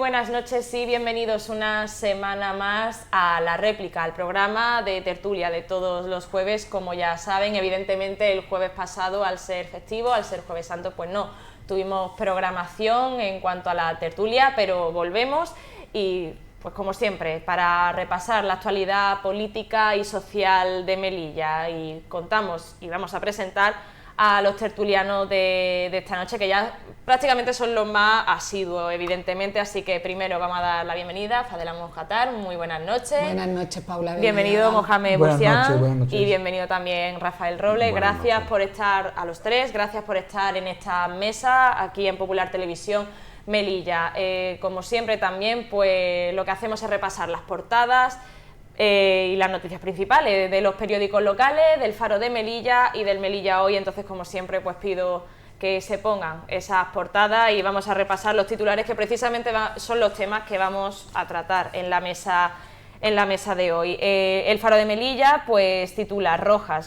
buenas noches y bienvenidos una semana más a La Réplica, al programa de tertulia de todos los jueves. Como ya saben, evidentemente el jueves pasado, al ser festivo, al ser Jueves Santo, pues no tuvimos programación en cuanto a la tertulia, pero volvemos y pues como siempre, para repasar la actualidad política y social de Melilla, y contamos y vamos a presentar a los tertulianos de esta noche, que ya prácticamente son los más asiduos, evidentemente, así que primero vamos a dar la bienvenida a Fadela Monjatar. Muy buenas noches. Buenas noches, Paula. Bienvenido Mohamed Busián. Buenas noches. Y bienvenido también Rafael Robles. Buenas gracias noches. por estar, a los tres, gracias por estar en esta mesa aquí en Popular Televisión Melilla. Como siempre también, pues lo que hacemos es repasar las portadas y las noticias principales de los periódicos locales, del Faro de Melilla y del Melilla Hoy. Entonces, como siempre, pues pido que se pongan esas portadas y vamos a repasar los titulares que precisamente son los temas que vamos a tratar en la mesa de hoy. El Faro de Melilla pues titula: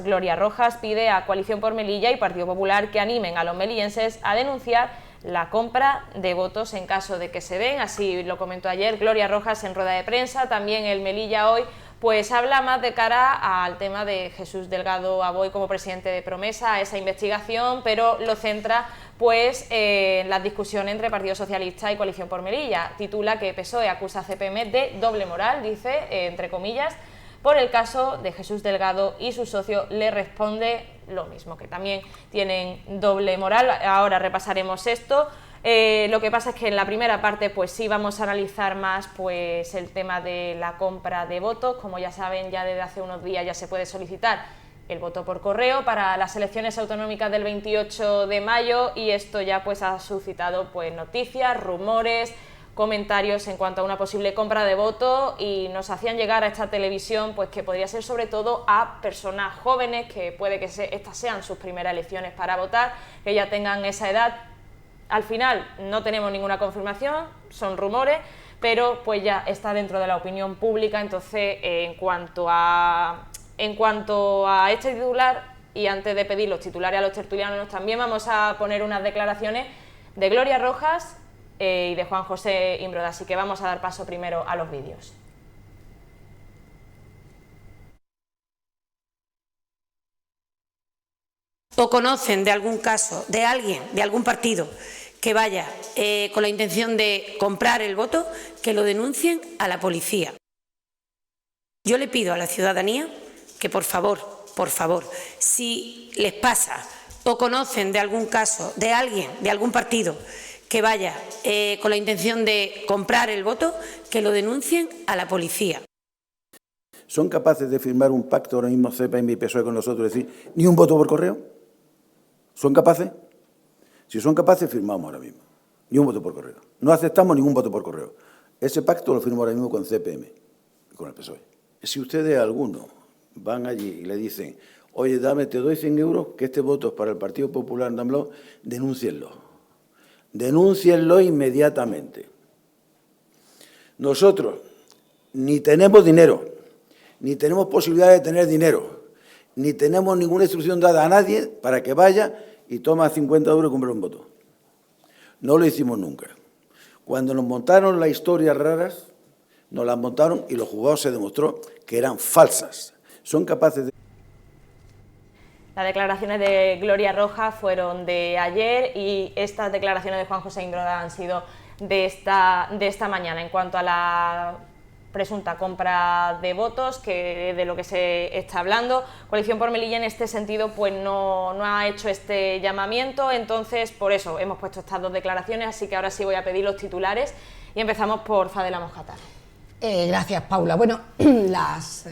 Gloria Rojas pide a Coalición por Melilla y Partido Popular que animen a los melillenses a denunciar la compra de votos en caso de que se den. Así lo comentó ayer Gloria Rojas en rueda de prensa. También el Melilla Hoy pues habla más de cara al tema de Jesús Delgado Aboy como presidente de Promesa, a esa investigación, pero lo centra pues en las discusiones entre Partido Socialista y Coalición por Melilla. Titula que PSOE acusa a CPM de doble moral, dice, entre comillas, por el caso de Jesús Delgado, y su socio le responde lo mismo, que también tienen doble moral. Ahora repasaremos esto. Lo que pasa es que en la primera parte pues sí vamos a analizar más pues el tema de la compra de votos. Como ya saben, ya desde hace unos días ya se puede solicitar el voto por correo para las elecciones autonómicas del 28 de mayo y esto ya pues ha suscitado pues noticias, rumores, comentarios en cuanto a una posible compra de voto, y nos hacían llegar a esta televisión pues que podría ser sobre todo a personas jóvenes que puede que estas sean sus primeras elecciones para votar, que ya tengan esa edad. Al final no tenemos ninguna confirmación, son rumores, pero pues ya está dentro de la opinión pública. Entonces, en cuanto a este titular, y antes de pedir los titulares a los tertulianos, también vamos a poner unas declaraciones de Gloria Rojas y de Juan José Imbroda, así que vamos a dar paso primero a los vídeos. ¿O conocen de algún caso de alguien, de algún partido, que vaya con la intención de comprar el voto, que lo denuncien a la policía? Yo le pido a la ciudadanía que por favor, si les pasa o conocen de algún caso de alguien, de algún partido, que vaya con la intención de comprar el voto, que lo denuncien a la policía. ¿Son capaces de firmar un pacto ahora mismo CPM y PSOE con nosotros y decir ni un voto por correo? ¿Son capaces? Si son capaces, firmamos ahora mismo. Ni un voto por correo. No aceptamos ningún voto por correo. Ese pacto lo firmo ahora mismo con CPM y con el PSOE. Si ustedes algunos van allí y le dicen, oye, te doy 100 euros, que este voto es para el Partido Popular de AMLO, denúncienlo. Denúncienlo inmediatamente. Nosotros ni tenemos dinero, ni tenemos posibilidad de tener dinero, ni tenemos ninguna instrucción dada a nadie para que vaya y toma 50 euros y compre un voto. No lo hicimos nunca. Cuando nos montaron las historias raras, nos las montaron y los juzgados se demostró que eran falsas. Son capaces de... Las declaraciones de Gloria Rojas fueron de ayer y estas declaraciones de Juan José Imbroda han sido de esta mañana. En cuanto a la presunta compra de votos, que de lo que se está hablando, Coalición por Melilla en este sentido pues no ha hecho este llamamiento. Entonces por eso hemos puesto estas dos declaraciones, así que ahora sí voy a pedir los titulares y empezamos por Fadela Monjatar. Gracias, Paula. Bueno, las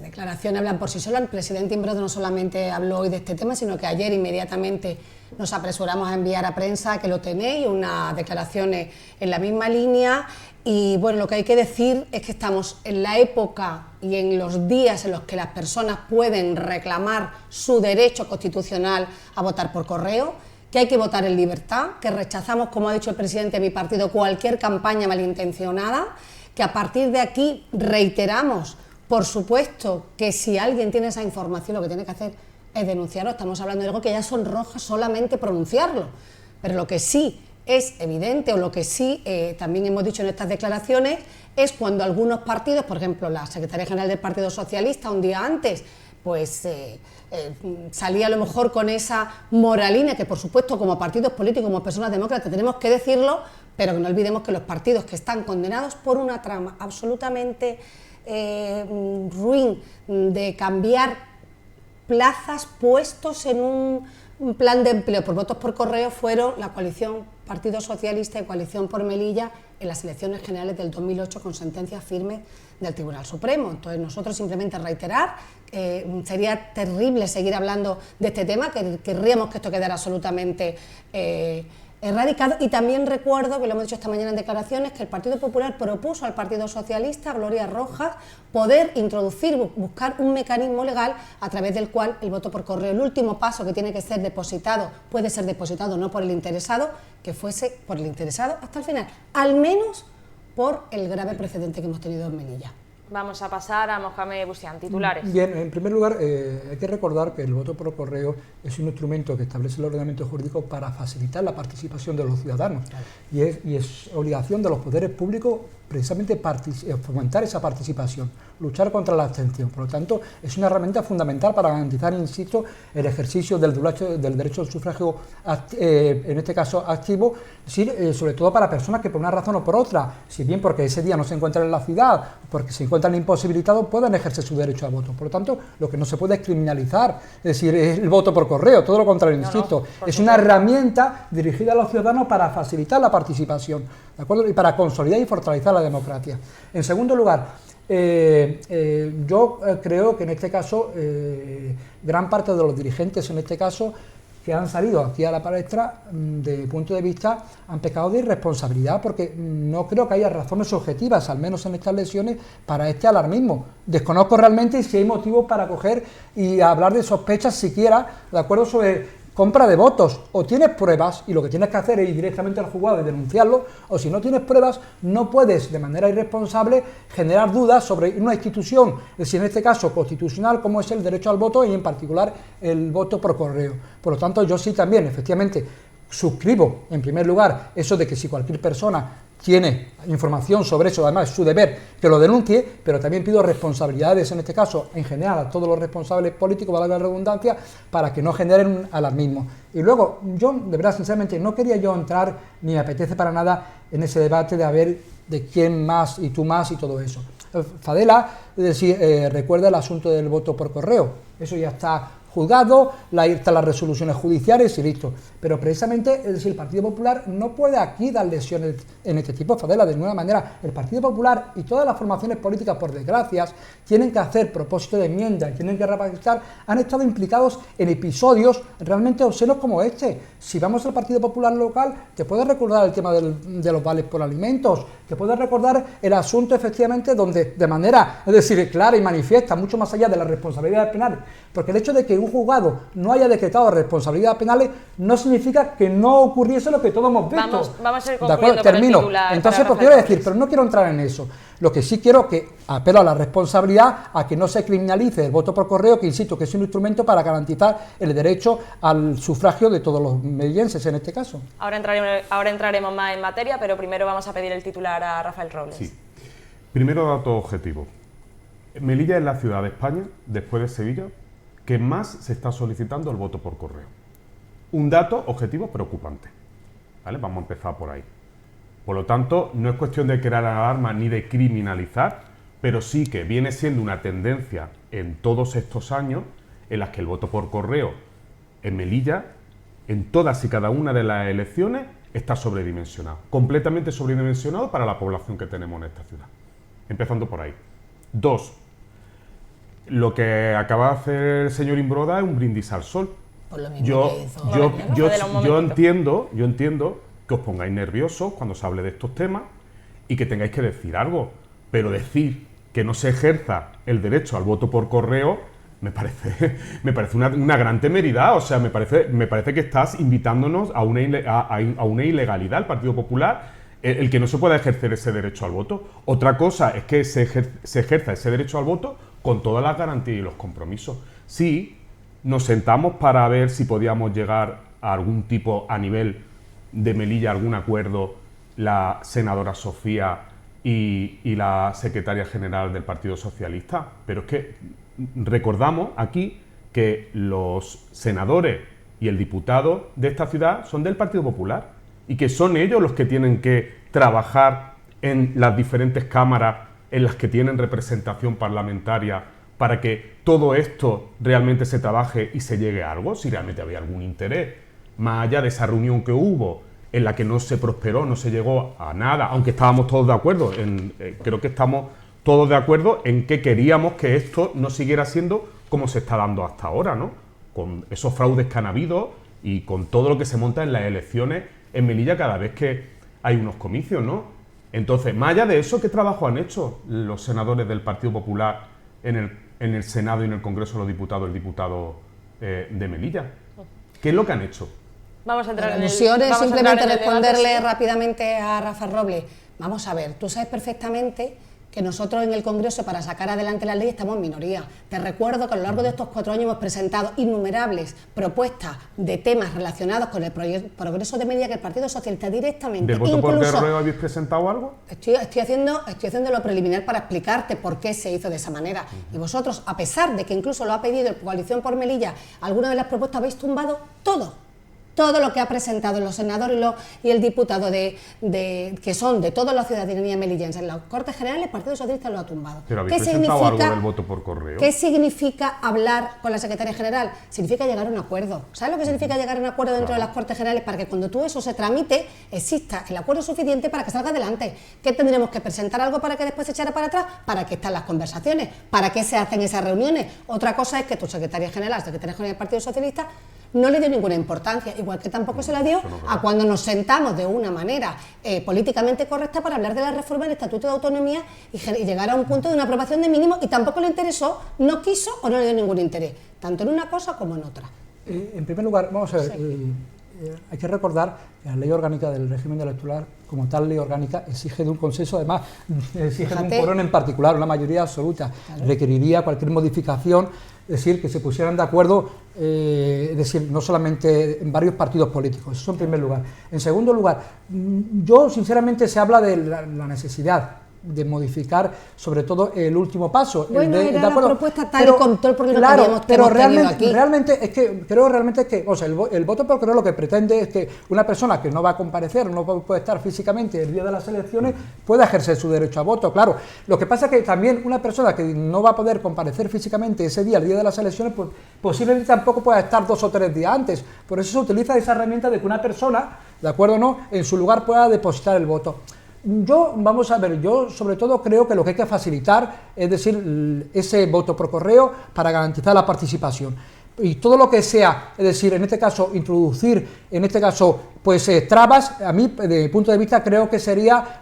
declaraciones hablan por sí solas. El presidente Imbroda no solamente habló hoy de este tema, sino que ayer inmediatamente nos apresuramos a enviar a prensa, que lo tenéis, unas declaraciones en la misma línea. Y bueno, lo que hay que decir es que estamos en la época y en los días en los que las personas pueden reclamar su derecho constitucional a votar por correo, que hay que votar en libertad, que rechazamos, como ha dicho el presidente de mi partido, cualquier campaña malintencionada, que a partir de aquí reiteramos, por supuesto, que si alguien tiene esa información lo que tiene que hacer es denunciarlo. Estamos hablando de algo que ya son rojas solamente pronunciarlo, pero lo que sí es evidente, o lo que sí también hemos dicho en estas declaraciones, es cuando algunos partidos, por ejemplo la secretaria general del Partido Socialista un día antes, pues salía a lo mejor con esa moralina que por supuesto como partidos políticos, como personas demócratas tenemos que decirlo, pero que no olvidemos que los partidos que están condenados por una trama absolutamente ruin de cambiar plazas, puestos en un plan de empleo por votos por correo, fueron la coalición Partido Socialista y Coalición por Melilla en las elecciones generales del 2008 con sentencias firmes del Tribunal Supremo. Entonces nosotros simplemente reiterar, sería terrible seguir hablando de este tema, que querríamos que esto quedara absolutamente erradicado. Y también recuerdo, que lo hemos dicho esta mañana en declaraciones, que el Partido Popular propuso al Partido Socialista, Gloria Rojas, poder introducir, buscar un mecanismo legal a través del cual el voto por correo, el último paso que tiene que ser depositado, puede ser depositado no por el interesado, que fuese por el interesado hasta el final, al menos por el grave precedente que hemos tenido en Melilla. Vamos a pasar a Mohamed Bouchian, titulares. Bien, en primer lugar, hay que recordar que el voto por correo es un instrumento que establece el ordenamiento jurídico para facilitar la participación de los ciudadanos. Claro. Y es obligación de los poderes públicos precisamente fomentar esa participación, luchar contra la abstención. Por lo tanto, es una herramienta fundamental para garantizar, insisto, el ejercicio del derecho al sufragio, en este caso activo, sobre todo para personas que por una razón o por otra, si bien porque ese día no se encuentran en la ciudad, porque se encuentran imposibilitados, puedan ejercer su derecho al voto. Por lo tanto, lo que no se puede es criminalizar, es decir, es el voto por correo, todo lo contrario, insisto, es una herramienta dirigida a los ciudadanos para facilitar la participación, ¿de acuerdo? Y para consolidar y fortalecer la democracia. En segundo lugar, yo creo que en este caso gran parte de los dirigentes en este caso que han salido aquí a la palestra, de mi punto de vista, han pecado de irresponsabilidad, porque no creo que haya razones objetivas, al menos en estas lesiones, para este alarmismo. Desconozco realmente si hay motivos para coger y hablar de sospechas siquiera, de acuerdo, sobre compra de votos. O tienes pruebas y lo que tienes que hacer es ir directamente al juzgado y denunciarlo, o si no tienes pruebas no puedes de manera irresponsable generar dudas sobre una institución, es decir, en este caso constitucional, como es el derecho al voto y en particular el voto por correo. Por lo tanto, yo sí también, efectivamente, suscribo en primer lugar eso de que si cualquier persona tiene información sobre eso, además es su deber que lo denuncie, pero también pido responsabilidades, en este caso, en general, a todos los responsables políticos, valga la redundancia, para que no generen alarmismo. Y luego, yo, de verdad, sinceramente, no quería yo entrar, ni me apetece para nada, en ese debate de a ver de quién más y tú más y todo eso. Fadela, es decir, recuerda el asunto del voto por correo, eso ya está juzgado, están las resoluciones judiciales y listo. Pero precisamente, es decir, el Partido Popular no puede aquí dar lesiones en este tipo, Fadela, de ninguna manera. El Partido Popular y todas las formaciones políticas, por desgracia, tienen que hacer propósito de enmienda y tienen que repaginar, han estado implicados en episodios realmente obscenos como este. Si vamos al Partido Popular local, te puedes recordar el tema de los vales por alimentos, te puedes recordar el asunto, efectivamente, donde de manera, es decir, clara y manifiesta, mucho más allá de la responsabilidad penal, porque el hecho de que un juzgado no haya decretado responsabilidades penales no significa que no ocurriese lo que todos hemos visto. Vamos a ir concluyendo. ¿De acuerdo? Termino. Titular, entonces, pues quiero decir, pero no quiero entrar en eso. Lo que sí quiero que apelo a la responsabilidad, a que no se criminalice el voto por correo, que insisto que es un instrumento para garantizar el derecho al sufragio de todos los melillenses en este caso. Ahora entraremos más en materia, pero primero vamos a pedir el titular a Rafael Robles. Sí. Primero, dato objetivo. Melilla es la ciudad de España, después de Sevilla, que más se está solicitando el voto por correo. Un dato objetivo preocupante, ¿vale? Vamos a empezar por ahí. Por lo tanto, no es cuestión de crear alarma ni de criminalizar, pero sí que viene siendo una tendencia en todos estos años en las que el voto por correo en Melilla, en todas y cada una de las elecciones, está sobredimensionado, completamente sobredimensionado para la población que tenemos en esta ciudad. Empezando por ahí. 2. Lo que acaba de hacer el señor Imbroda es un brindis al sol. Por lo mismo Yo entiendo que os pongáis nerviosos cuando se hable de estos temas y que tengáis que decir algo, pero decir que no se ejerza el derecho al voto por correo me parece una gran temeridad. O sea, me parece que estás invitándonos a una ilegalidad al Partido Popular, el que no se pueda ejercer ese derecho al voto. Otra cosa es que se ejerza ese derecho al voto con todas las garantías y los compromisos. Sí, nos sentamos para ver si podíamos llegar a algún tipo a nivel de Melilla algún acuerdo la senadora Sofía y la secretaria general del Partido Socialista? Pero es que recordamos aquí que los senadores y el diputado de esta ciudad son del Partido Popular y que son ellos los que tienen que trabajar en las diferentes cámaras en las que tienen representación parlamentaria para que todo esto realmente se trabaje y se llegue a algo, si realmente había algún interés, más allá de esa reunión que hubo en la que no se prosperó, no se llegó a nada, aunque estábamos todos de acuerdo, creo que estamos todos de acuerdo en que queríamos que esto no siguiera siendo como se está dando hasta ahora, ¿no? Con esos fraudes que han habido y con todo lo que se monta en las elecciones en Melilla cada vez que hay unos comicios, ¿no? Entonces, más allá de eso, ¿qué trabajo han hecho los senadores del Partido Popular en el Senado y en el Congreso de los Diputados, el diputado de Melilla? ¿Qué es lo que han hecho? Vamos a entrar en alusiones, vamos a simplemente entrar en el responderle debate, ¿sí? rápidamente a Rafa Robles. Vamos a ver, tú sabes perfectamente que nosotros en el Congreso, para sacar adelante la ley, estamos en minoría. Te recuerdo que a lo largo de estos 4 años hemos presentado innumerables propuestas de temas relacionados con el progreso de Melilla, que el Partido Socialista directamente... ¿Del voto por correo habéis presentado algo? Estoy haciendo lo preliminar para explicarte por qué se hizo de esa manera. Y vosotros, a pesar de que incluso lo ha pedido el Coalición por Melilla, alguna de las propuestas habéis tumbado todo lo que ha presentado los senadores y el diputado que son de toda la ciudadanía melillense en las Cortes Generales, el Partido Socialista lo ha tumbado. ¿Pero habéis presentado algo del voto por correo? ¿Qué significa hablar con la secretaria general? Significa llegar a un acuerdo. ¿Sabes lo que significa llegar a un acuerdo dentro de las Cortes Generales? Para que cuando todo eso se tramite, exista el acuerdo suficiente para que salga adelante. ¿Qué tendremos que presentar algo para que después se echara para atrás? ¿Para qué están las conversaciones? ¿Para qué se hacen esas reuniones? Otra cosa es que tu secretaria general del Partido Socialista, no le dio ninguna importancia, igual que tampoco se la dio a cuando nos sentamos de una manera políticamente correcta para hablar de la reforma del Estatuto de Autonomía y llegar a un punto de una aprobación de mínimo, y tampoco le interesó, no quiso o no le dio ningún interés, tanto en una cosa como en otra. En primer lugar, vamos a ver, hay que recordar que la ley orgánica del régimen electoral, como tal ley orgánica, exige de un consenso, además exige de un quórum en particular, una mayoría absoluta. Claro. Requeriría cualquier modificación, es decir, que se pusieran de acuerdo, es decir, no solamente en varios partidos políticos, eso en primer lugar. En segundo lugar, yo sinceramente se habla de la necesidad de modificar sobre todo el último paso. Bueno, era la propuesta tal con todo el problema claro, que hemos tenido aquí. Realmente es que creo que o sea, el voto por correo lo que pretende es que una persona que no va a comparecer, no puede estar físicamente el día de las elecciones, pueda ejercer su derecho a voto. Claro, lo que pasa es que también una persona que no va a poder comparecer físicamente ese día, el día de las elecciones, pues posiblemente tampoco pueda estar 2 o 3 días antes. Por eso se utiliza esa herramienta de que una persona, de acuerdo o no, en su lugar pueda depositar el voto. Vamos a ver, yo sobre todo creo que lo que hay que facilitar es decir, ese voto por correo para garantizar la participación. Y todo lo que sea, es decir, en este caso, introducir, en este caso, pues trabas, a mí, desde mi punto de vista, creo que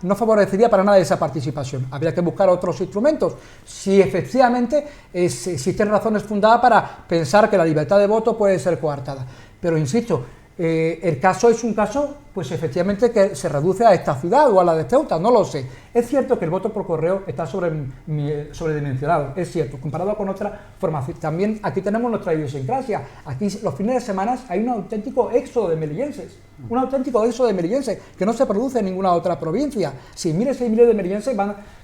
no favorecería para nada esa participación. Habría que buscar otros instrumentos. Si efectivamente existen razones fundadas para pensar que la libertad de voto puede ser coartada. Pero insisto, el caso es un caso, pues efectivamente, que se reduce a esta ciudad o a la de Ceuta, no lo sé. Es cierto que el voto por correo está sobredimensionado, es cierto, comparado con otras formas. También aquí tenemos nuestra idiosincrasia. Aquí los fines de semana hay un auténtico éxodo de melillenses, que no se produce en ninguna otra provincia. Si miles y miles de melillenses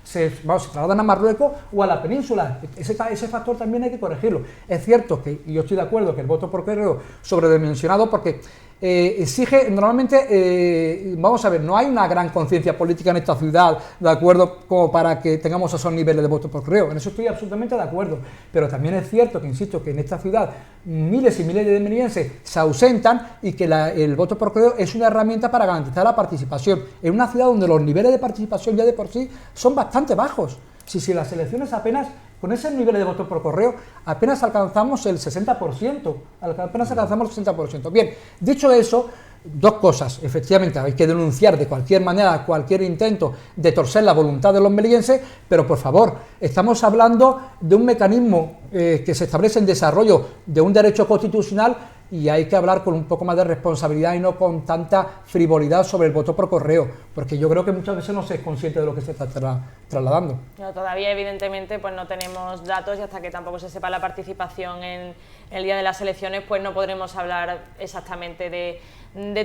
se trasladan a Marruecos o a la península. Ese factor también hay que corregirlo. Es cierto que, y yo estoy de acuerdo, que el voto por correo sobredimensionado porque exige, normalmente, vamos a ver, no hay una gran conciencia política en esta ciudad, de acuerdo, como para que tengamos esos niveles de voto por correo. En eso estoy absolutamente de acuerdo. Pero también es cierto que, insisto, que en esta ciudad miles y miles de melillenses se ausentan y que el voto por correo es una herramienta para garantizar la participación en una ciudad donde los niveles de participación ya de por sí son bastante bajos. Si las elecciones apenas, con ese nivel de voto por correo, apenas alcanzamos el 60%, Bien, dicho eso, 2 cosas. Efectivamente, hay que denunciar de cualquier manera cualquier intento de torcer la voluntad de los melillenses, pero por favor, estamos hablando de un mecanismo que se establece en desarrollo de un derecho constitucional y hay que hablar con un poco más de responsabilidad y no con tanta frivolidad sobre el voto por correo, porque yo creo que muchas veces no se es consciente de lo que se está trasladando. No, todavía evidentemente pues no tenemos datos y hasta que tampoco se sepa la participación en el día de las elecciones pues no podremos hablar exactamente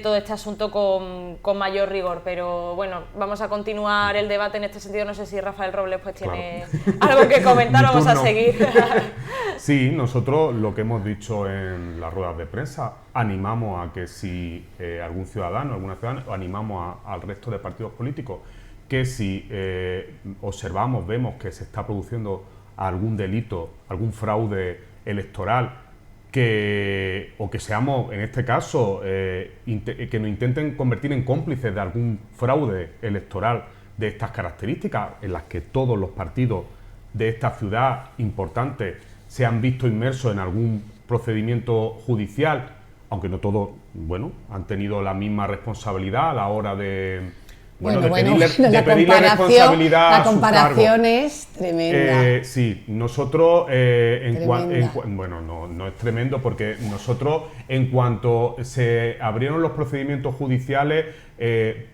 todo este asunto con mayor rigor. Pero bueno, vamos a continuar el debate en este sentido. No sé si Rafael Robles pues tiene algo que comentar. Vamos a seguir. Sí, nosotros lo que hemos dicho en las ruedas de prensa, animamos a que si algún ciudadano, alguna ciudadana, o animamos al resto de partidos políticos, que si observamos, vemos que se está produciendo algún delito, algún fraude electoral, o que seamos, en este caso, que nos intenten convertir en cómplices de algún fraude electoral de estas características, en las que todos los partidos de esta ciudad importante se han visto inmersos en algún procedimiento judicial, aunque no todos, bueno, han tenido la misma responsabilidad a la hora de pedirle responsabilidad. La comparación es tremenda. Sí, nosotros, bueno, no es tremendo, porque nosotros, en cuanto se abrieron los procedimientos judiciales,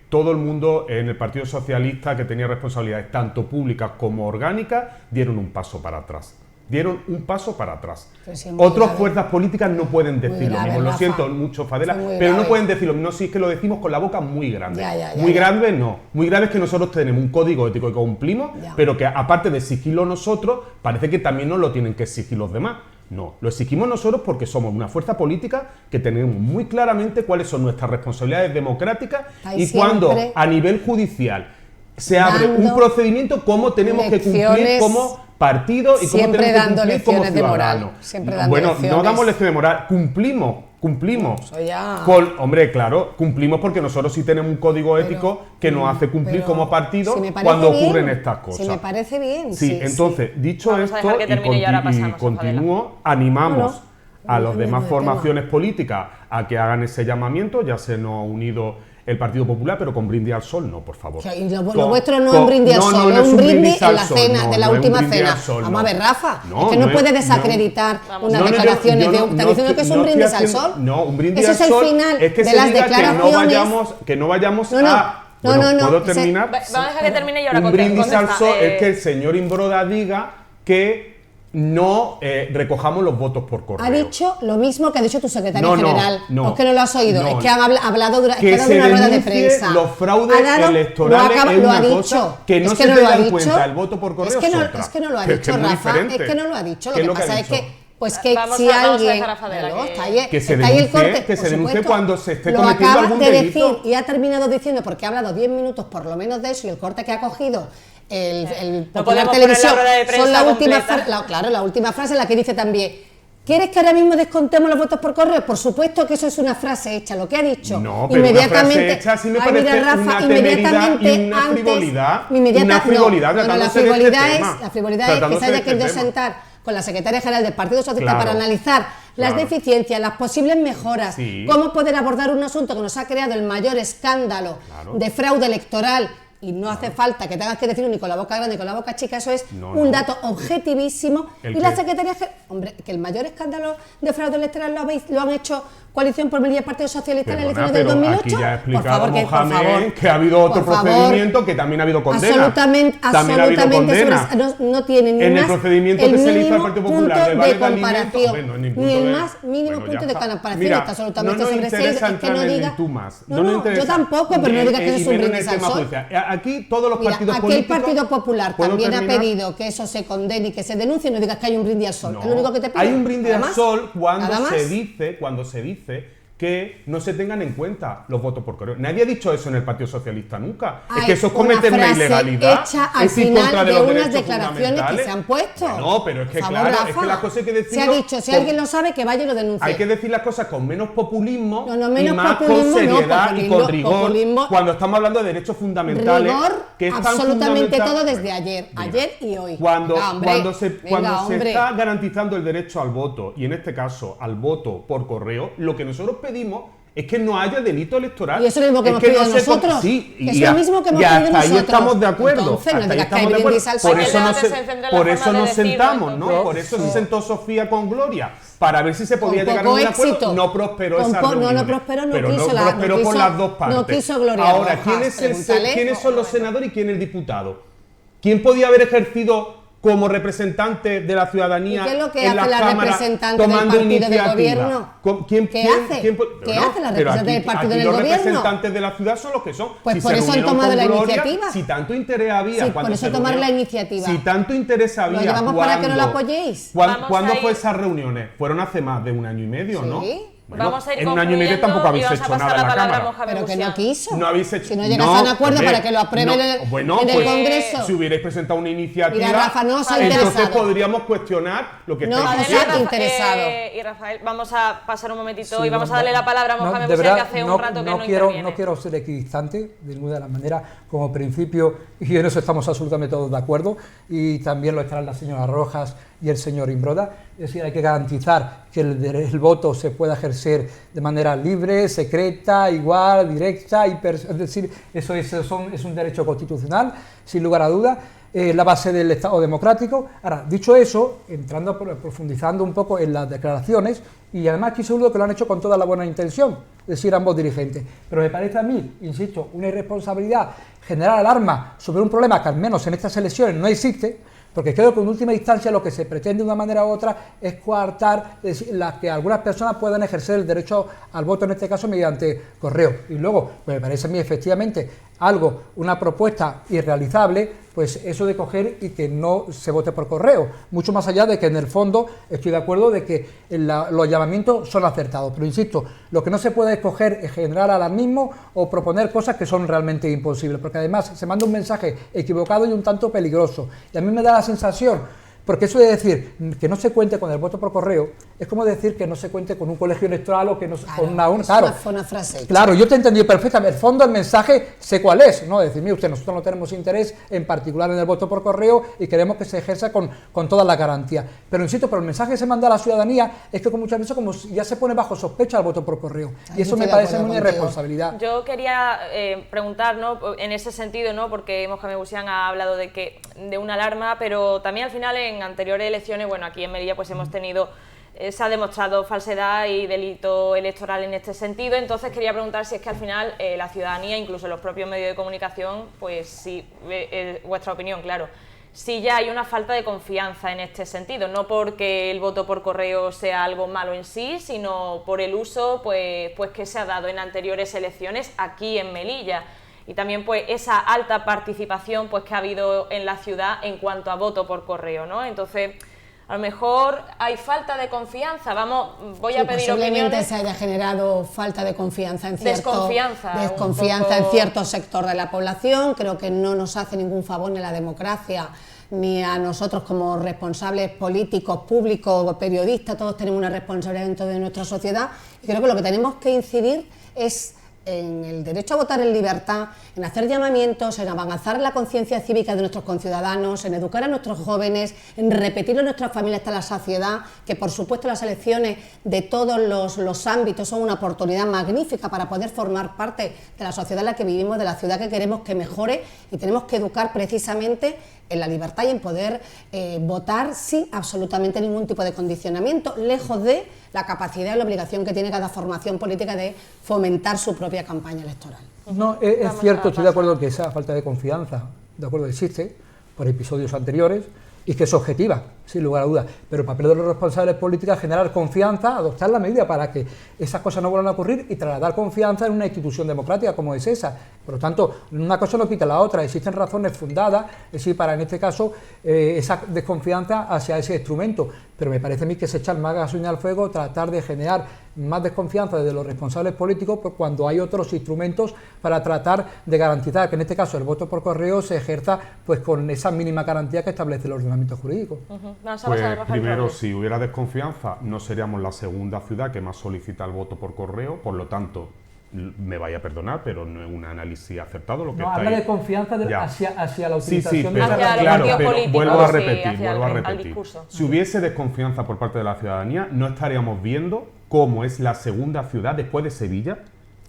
todo el mundo en el Partido Socialista, que tenía responsabilidades tanto públicas como orgánicas, dieron un paso para atrás. Sí, Otras fuerzas políticas no pueden decir lo mismo. Lo siento mucho, Fadela, pero no pueden decir lo mismo. No, sí, es que lo decimos con la boca muy grande. Muy grande no. Muy grave es que nosotros tenemos un código ético que cumplimos, pero que aparte de exigirlo nosotros, parece que también nos lo tienen que exigir los demás. No, lo exigimos nosotros porque somos una fuerza política que tenemos muy claramente cuáles son nuestras responsabilidades democráticas y cuando a nivel judicial se abre un procedimiento, cómo tenemos que cumplir como partido y cómo tenemos que cumplir como ciudadano. Bueno, no damos lecciones de moral, cumplimos. Hombre, claro, cumplimos porque nosotros sí tenemos un código ético que nos hace cumplir como partido cuando ocurren estas cosas. Si me parece bien. Sí, entonces, dicho esto, y continúo, animamos a las demás formaciones políticas a que hagan ese llamamiento. Ya se nos ha unido el Partido Popular, pero con brindis al sol no, por favor. Lo vuestro no es un brindis al sol, es un brindis en la cena, de la última cena. Vamos a ver, Rafa, es que no puedes desacreditar unas declaraciones de... ¿Estás diciendo que es un brindis al sol? No, un brindis al sol es que se diga que no vayamos a... ¿puedo terminar? Vamos a dejar que termine y ahora un brindis al sol es que el señor Imbroda diga que no recojamos los votos por correo. Ha dicho lo mismo que ha dicho tu secretario general. ¿O es que no lo has oído? Es que han hablado durante una rueda de prensa. Los fraudes electorales es una cosa que no se tenga en cuenta. El voto por correo es otra. Es que no lo ha dicho, Rafa. Es que no lo ha dicho. Lo que pasa es que... Pues que si alguien que se denuncie cuando se esté cometiendo algún delito. Lo acaba de decir y ha terminado diciendo, porque ha hablado 10 minutos por lo menos de eso, y el corte que ha cogido el Popular Televisión son la última frase en la que dice también: ¿quieres que ahora mismo descontemos los votos por correo? Por supuesto que eso es una frase hecha, lo que ha dicho. No, pero inmediatamente, una frase hecha sí me parece una temeridad y una frivolidad. La frivolidad es que se haya querido sentar con la secretaria general del Partido Socialista para analizar las deficiencias, las posibles mejoras, cómo poder abordar un asunto que nos ha creado el mayor escándalo de fraude electoral. Y no hace falta que tengas que decirlo ni con la boca grande ni con la boca chica, eso es un dato objetivísimo. Y la secretaria, hombre, que el mayor escándalo de fraude electoral lo han hecho Coalición por Melilla y Partido Socialista en la elección del 2008. Aquí ya ha explicado Mohamed que ha habido otro procedimiento que también ha habido condena. Absolutamente. No tiene ni en el procedimiento que se le hizo al Partido Popular de comparación, ni el más mínimo punto de comparación. Está absolutamente sobreseído. Que no diga tú más. Yo tampoco, pero no digas que eso es un brindis al sol. Aquí todos los partidos políticos... Aquí el Partido Popular también ha pedido que eso se condene y que se denuncie, no digas que hay un brindis al sol. Es lo único que te pido. Hay un brindis al sol cuando se dice que no se tengan en cuenta los votos por correo. Nadie ha dicho eso en el Partido Socialista nunca. Es que eso es cometer una ilegalidad. Hecha al final de unas declaraciones que se han puesto. No, pero es que claro, Rafa, es que las cosas hay que decirlo. Se ha dicho, si alguien lo sabe, que vaya y lo denuncie. Hay que decir las cosas con menos populismo y más con seriedad y con rigor cuando estamos hablando de derechos fundamentales. Rigor, que es absolutamente todo desde ayer y hoy. Cuando se está garantizando el derecho al voto, y en este caso al voto por correo, lo que nosotros pedimos es que no haya delito electoral. Y eso es lo que hemos pedido nosotros. Sí, es lo mismo que hemos pedido nosotros. Ahí estamos de acuerdo. Entonces, no digas que hay brindis al sol. Por eso nos sentamos, ¿no? Por eso se sentó Sofía con Gloria, para ver si se podía llegar a un acuerdo. No prosperó esa reunión. No prosperó, pero no prosperó por las dos partes. No quiso Gloria. Ahora, ¿quiénes son los senadores y quién es el diputado? ¿Quién podía haber ejercido como representante de la ciudadanía ¿Y qué es lo que en hace las la cámaras representante del tomando partido del iniciativa? gobierno? ¿Qué hace la representante del partido del los gobierno? representantes de la ciudad son los que son. Pues por eso han tomado la iniciativa. Si tanto interés había, Sí, cuando por eso se tomaron reunió, la iniciativa. Si tanto interés había, Lo llevamos para que no la apoyéis. ¿Cuándo ir- fue esas reuniones? Fueron hace más de 1 año y medio, Sí. ¿no? Bueno, Vamos a ir en 1 año y medio concluyendo tampoco habéis y vamos a hecho pasar nada en la la palabra a Cámara. Mohamed Pero que Busian. no quiso. No habéis hecho. Si no llegas a un acuerdo para que lo aprueben en el Congreso. Si hubierais presentado una iniciativa, Mira, Rafa, no se ha entonces interesado. podríamos cuestionar lo que No, estáis José, diciendo. interesado. Y Rafael, vamos a pasar un momentito Sí, y vamos no, a darle no, la palabra a no, Mohamed de Busian, que verdad, hace un rato que no interviene. No quiero ser equidistante de ninguna de las maneras, como principio, y en eso estamos absolutamente todos de acuerdo, y también lo estarán la señora Rojas y el señor Imbroda. Es decir, hay que garantizar que el voto se pueda ejercer de manera libre, secreta, igual, directa, es decir, eso es un derecho constitucional, sin lugar a dudas. La base del Estado democrático. Ahora, dicho eso, profundizando un poco en las declaraciones, y además estoy seguro que lo han hecho con toda la buena intención, es decir, ambos dirigentes, pero me parece a mí, insisto, una irresponsabilidad generar alarma sobre un problema que al menos en estas elecciones no existe, porque creo que en última instancia lo que se pretende de una manera u otra es coartar que algunas personas puedan ejercer el derecho al voto, en este caso mediante correo. Y luego, pues me parece a mí efectivamente una propuesta irrealizable, pues eso de coger y que no se vote por correo, mucho más allá de que en el fondo estoy de acuerdo de que los llamamientos son acertados, pero insisto, lo que no se puede es coger y generar alarmismo o proponer cosas que son realmente imposibles, porque además se manda un mensaje equivocado y un tanto peligroso, y a mí me da la sensación, porque eso de decir que no se cuente con el voto por correo es como decir que no se cuente con un colegio electoral o que no con una urna. Claro, fue una frase hecha. Claro, yo te entendí perfectamente. El fondo del mensaje sé cuál es, ¿no? Decir, mire usted, nosotros no tenemos interés en particular en el voto por correo y queremos que se ejerza con todas las garantías. Pero insisto, pero el mensaje que se manda a la ciudadanía es que muchas veces como ya se pone bajo sospecha el voto por correo. Y eso me parece una irresponsabilidad. Yo quería preguntar, ¿no?, en ese sentido, ¿no?, porque Mohamed Busian ha hablado de una alarma, pero también al final en anteriores elecciones, bueno, aquí en Melilla pues hemos tenido, se ha demostrado falsedad y delito electoral en este sentido. Entonces quería preguntar si es que al final la ciudadanía, incluso los propios medios de comunicación, pues sí, vuestra opinión, claro, si ya hay una falta de confianza en este sentido, no porque el voto por correo sea algo malo en sí, sino por el uso pues que se ha dado en anteriores elecciones aquí en Melilla. Y también pues esa alta participación pues que ha habido en la ciudad en cuanto a voto por correo, ¿no? Entonces, a lo mejor hay falta de confianza. Voy a pedir posiblemente opiniones. se haya generado falta de confianza en cierto desconfianza en cierto sector de la población. Creo que no nos hace ningún favor ni a la democracia ni a nosotros como responsables políticos, públicos, periodistas. Todos tenemos una responsabilidad dentro de nuestra sociedad, y creo que lo que tenemos que incidir es en el derecho a votar en libertad, en hacer llamamientos, en avanzar la conciencia cívica de nuestros conciudadanos, en educar a nuestros jóvenes, en repetirlo en nuestras familias hasta la saciedad, que por supuesto las elecciones de todos los ámbitos son una oportunidad magnífica para poder formar parte de la sociedad en la que vivimos, de la ciudad que queremos que mejore, y tenemos que educar precisamente en la libertad y en poder votar sin absolutamente ningún tipo de condicionamiento, lejos de la capacidad y la obligación que tiene cada formación política de fomentar su propia campaña electoral. No, es cierto, estoy de acuerdo en que esa falta de confianza, de acuerdo, existe por episodios anteriores y que es objetiva, sin lugar a dudas, pero el papel de los responsables políticos es generar confianza, adoptar la medida para que esas cosas no vuelvan a ocurrir y trasladar confianza en una institución democrática como es esa. Por lo tanto, una cosa no quita la otra, existen razones fundadas, es decir, para en este caso esa desconfianza hacia ese instrumento, pero me parece a mí que se echar más gasolina al fuego, tratar de generar más desconfianza desde los responsables políticos cuando hay otros instrumentos para tratar de garantizar que en este caso el voto por correo se ejerza pues con esa mínima garantía que establece el ordenamiento jurídico. Vamos a Pues pasar a Rafael primero, Robles. si hubiera desconfianza, no seríamos la segunda ciudad que más solicita el voto por correo, por lo tanto, me vaya a perdonar, pero no es un análisis acertado lo que No, está habla ahí. de confianza hacia la Sí, utilización pero, de Hacia los claro, partidos pero políticos, vuelvo a sí, repetir, hacia vuelvo a al repetir. discurso. Si hubiese desconfianza por parte de la ciudadanía, no estaríamos viendo cómo es la segunda ciudad después de Sevilla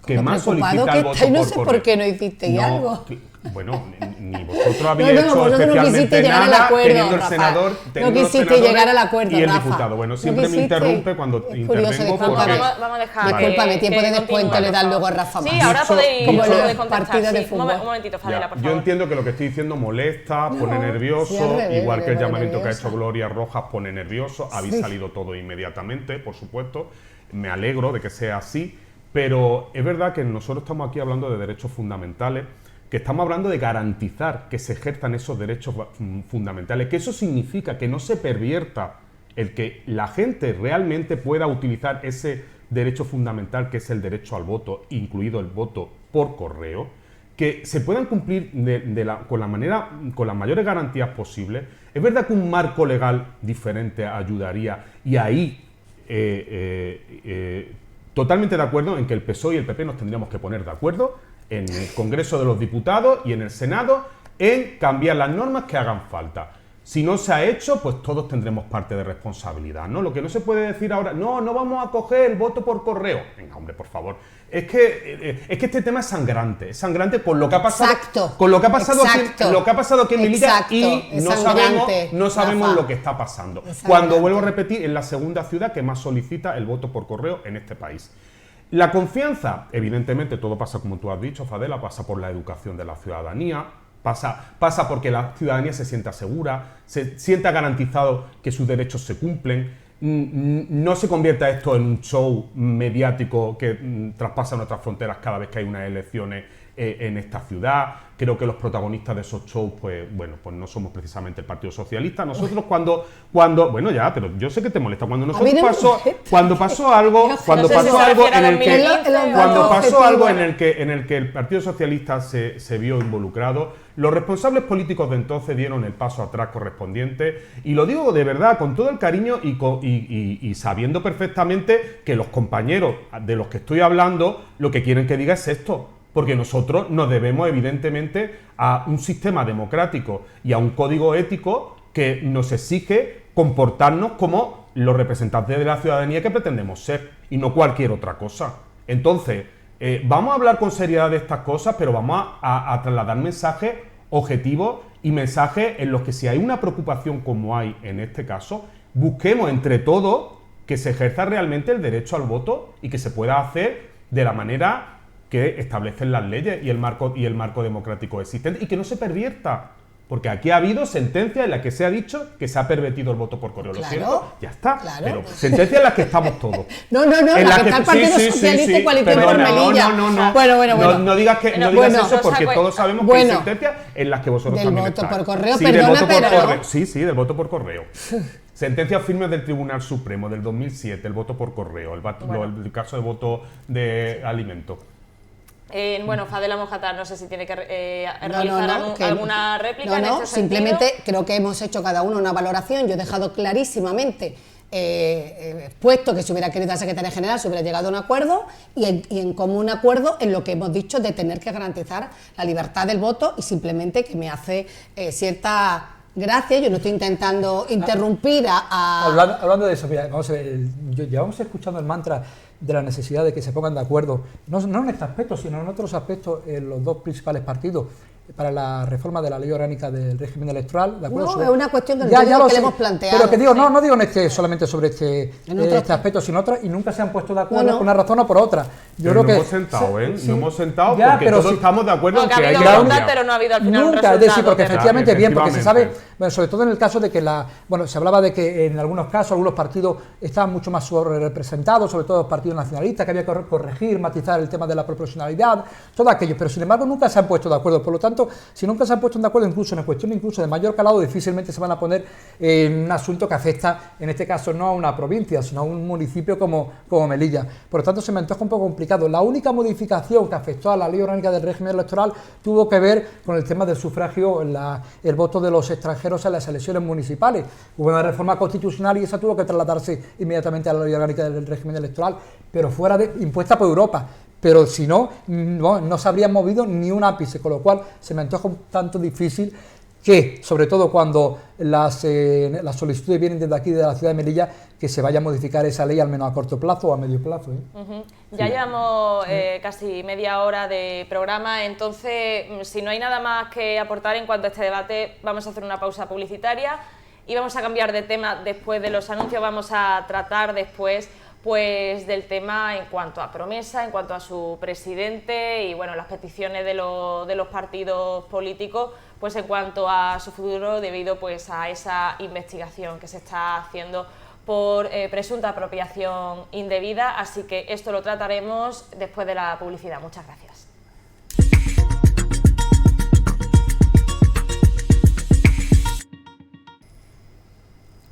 que más solicita el voto no por sé correo. por qué no hicisteis algo. Bueno, ni vosotros habéis no, hecho vosotros no especialmente quisiste llegar al nada, acuerdo, teniendo el Rafa. senador, No teniendo los quisiste senadores llegar al acuerdo, y el Rafa. diputado. Bueno, No siempre me quisiste. interrumpe cuando Es intervengo curioso, porque... Vamos a dejar Discúlpame, tiempo de descuento continúe, le por dan favor. luego a Rafa Sí, más. ahora podéis como podéis los contestar. partidos de Sí, fútbol. un momentito, Fadela, Ya, por yo favor. entiendo que lo que estoy diciendo molesta, pone No, nervioso, sí, al revés, igual que el pone llamamiento que ha nerviosa. hecho Gloria Rojas pone nervioso. Habéis Sí. salido todo inmediatamente, por supuesto. Me alegro de que sea así, pero es verdad que nosotros estamos aquí hablando de derechos fundamentales, que estamos hablando de garantizar que se ejerzan esos derechos fundamentales, que eso significa que no se pervierta el que la gente realmente pueda utilizar ese derecho fundamental que es el derecho al voto, incluido el voto por correo, que se puedan cumplir con las mayores garantías posibles. Es verdad que un marco legal diferente ayudaría, y ahí totalmente de acuerdo en que el PSOE y el PP nos tendríamos que poner de acuerdo en el Congreso de los Diputados y en el Senado en cambiar las normas que hagan falta. Si no se ha hecho, pues todos tendremos parte de responsabilidad, ¿no? Lo que no se puede decir ahora, no vamos a coger el voto por correo. Venga, hombre, por favor. Es que este tema es sangrante con lo que ha pasado, Exacto, con lo que ha pasado exacto, aquí, lo que ha pasado aquí en Melilla, exacto, y es no sangrante, sabemos Rafa. lo que está pasando. Es Cuando sangrante. vuelvo a repetir, es la segunda ciudad que más solicita el voto por correo en este país. La confianza, evidentemente, todo pasa como tú has dicho, Fadela, pasa por la educación de la ciudadanía, pasa porque la ciudadanía se sienta segura, se sienta garantizado que sus derechos se cumplen, no se convierta esto en un show mediático que traspasa nuestras fronteras cada vez que hay unas elecciones en esta ciudad. Creo que los protagonistas de esos shows, pues no somos precisamente el Partido Socialista. Nosotros cuando bueno, ya, pero yo sé que te molesta. Cuando nosotros mí no me cuando pasó algo, No sé si se refiere a 2015 o- en el que el Partido Socialista se vio involucrado, los responsables políticos de entonces dieron el paso atrás correspondiente, y lo digo de verdad, con todo el cariño y sabiendo perfectamente que los compañeros de los que estoy hablando lo que quieren que diga es esto, porque nosotros nos debemos evidentemente a un sistema democrático y a un código ético que nos exige comportarnos como los representantes de la ciudadanía que pretendemos ser, y no cualquier otra cosa. Entonces, vamos a hablar con seriedad de estas cosas, pero vamos a trasladar mensajes objetivos y mensajes en los que, si hay una preocupación como hay en este caso, busquemos entre todos que se ejerza realmente el derecho al voto y que se pueda hacer de la manera que establecen las leyes y el marco democrático existente, y que no se pervierta. Porque aquí ha habido sentencias en las que se ha dicho que se ha pervertido el voto por correo. Lo Claro, siento, ya está. claro. Pero sentencias en las que estamos todos. No, la que está el Partido Socialista y Coalición por Melilla. No. Bueno. No digas Bueno, eso, porque todos sabemos que hay sentencias en las que vosotros del también voto estáis. por correo, Sí, perdona, del voto por pero- correo. Sí, del voto por correo. Sentencias firmes del Tribunal Supremo del 2007, el voto por correo, el caso de voto de alimentos. Bueno, Fadela Mojatar, no sé si tiene que No, realizar que- alguna réplica en no, este simplemente sentido. creo que hemos hecho cada uno una valoración. Yo he dejado clarísimamente puesto que si hubiera querido la Secretaría General se hubiera llegado a un acuerdo, y en común acuerdo en lo que hemos dicho de tener que garantizar la libertad del voto, y simplemente que me hace cierta gracia. Yo no estoy intentando interrumpir a... Hablando de eso, mira, vamos a ver, llevamos escuchando el mantra de la necesidad de que se pongan de acuerdo, no en este aspecto, sino en otros aspectos, en los dos principales partidos, para la reforma de la ley orgánica del régimen electoral, ¿de acuerdo? No, es una cuestión que ya le lo sé, hemos planteado. pero que digo, no digo solamente sobre este otros- aspecto, sino otros, y nunca se han puesto de acuerdo No. por una razón o por otra. Yo Pero creo que hemos sentado, sí, no hemos sentado ya, porque pero todos sí. estamos de acuerdo No, en que que ha hay que habido voluntad, cambiar. pero no ha habido al final un Nunca, es resultado. decir, porque Claro, efectivamente bien, porque se sabe, efectivamente. bueno, sobre todo en el caso de que se hablaba de que en algunos casos algunos partidos estaban mucho más representados, sobre todo los partidos nacionalistas, que había que corregir, matizar el tema de la proporcionalidad, todo aquello, pero sin embargo nunca se han puesto de acuerdo. Por lo tanto, si nunca se han puesto de acuerdo, incluso en cuestión incluso de mayor calado, difícilmente se van a poner en un asunto que afecta, en este caso, no a una provincia, sino a un municipio como Melilla. Por lo tanto, se me antoja un poco complicado. La única modificación que afectó a la ley orgánica del régimen electoral tuvo que ver con el tema del sufragio, el voto de los extranjeros en las elecciones municipales. Hubo una reforma constitucional y esa tuvo que trasladarse inmediatamente a la ley orgánica del régimen electoral, pero impuesta por Europa. Pero si no se habría movido ni un ápice, con lo cual se me antoja un tanto difícil que, sobre todo cuando las solicitudes vienen desde aquí, de la ciudad de Melilla, que se vaya a modificar esa ley al menos a corto plazo o a medio plazo. Ya llevamos casi media hora de programa, entonces si no hay nada más que aportar en cuanto a este debate, vamos a hacer una pausa publicitaria y vamos a cambiar de tema después de los anuncios. Vamos a tratar después pues del tema en cuanto a Promesa, en cuanto a su presidente y bueno, las peticiones de los partidos políticos, pues en cuanto a su futuro debido pues a esa investigación que se está haciendo por presunta apropiación indebida. Así que esto lo trataremos después de la publicidad. Muchas gracias.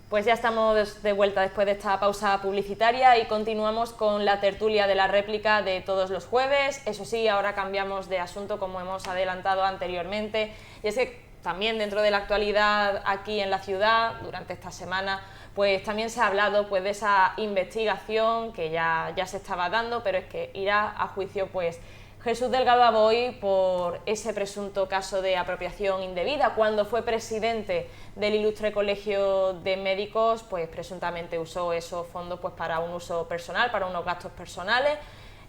Pues ya estamos de vuelta después de esta pausa publicitaria y continuamos con la tertulia de la réplica de todos los jueves. Eso sí, ahora cambiamos de asunto como hemos adelantado anteriormente, y es que también dentro de la actualidad aquí en la ciudad, durante esta semana, pues también se ha hablado pues de esa investigación que ya se estaba dando, pero es que irá a juicio pues Jesús Delgado Aboy por ese presunto caso de apropiación indebida. Cuando fue presidente del Ilustre Colegio de Médicos, pues presuntamente usó esos fondos pues para un uso personal, para unos gastos personales.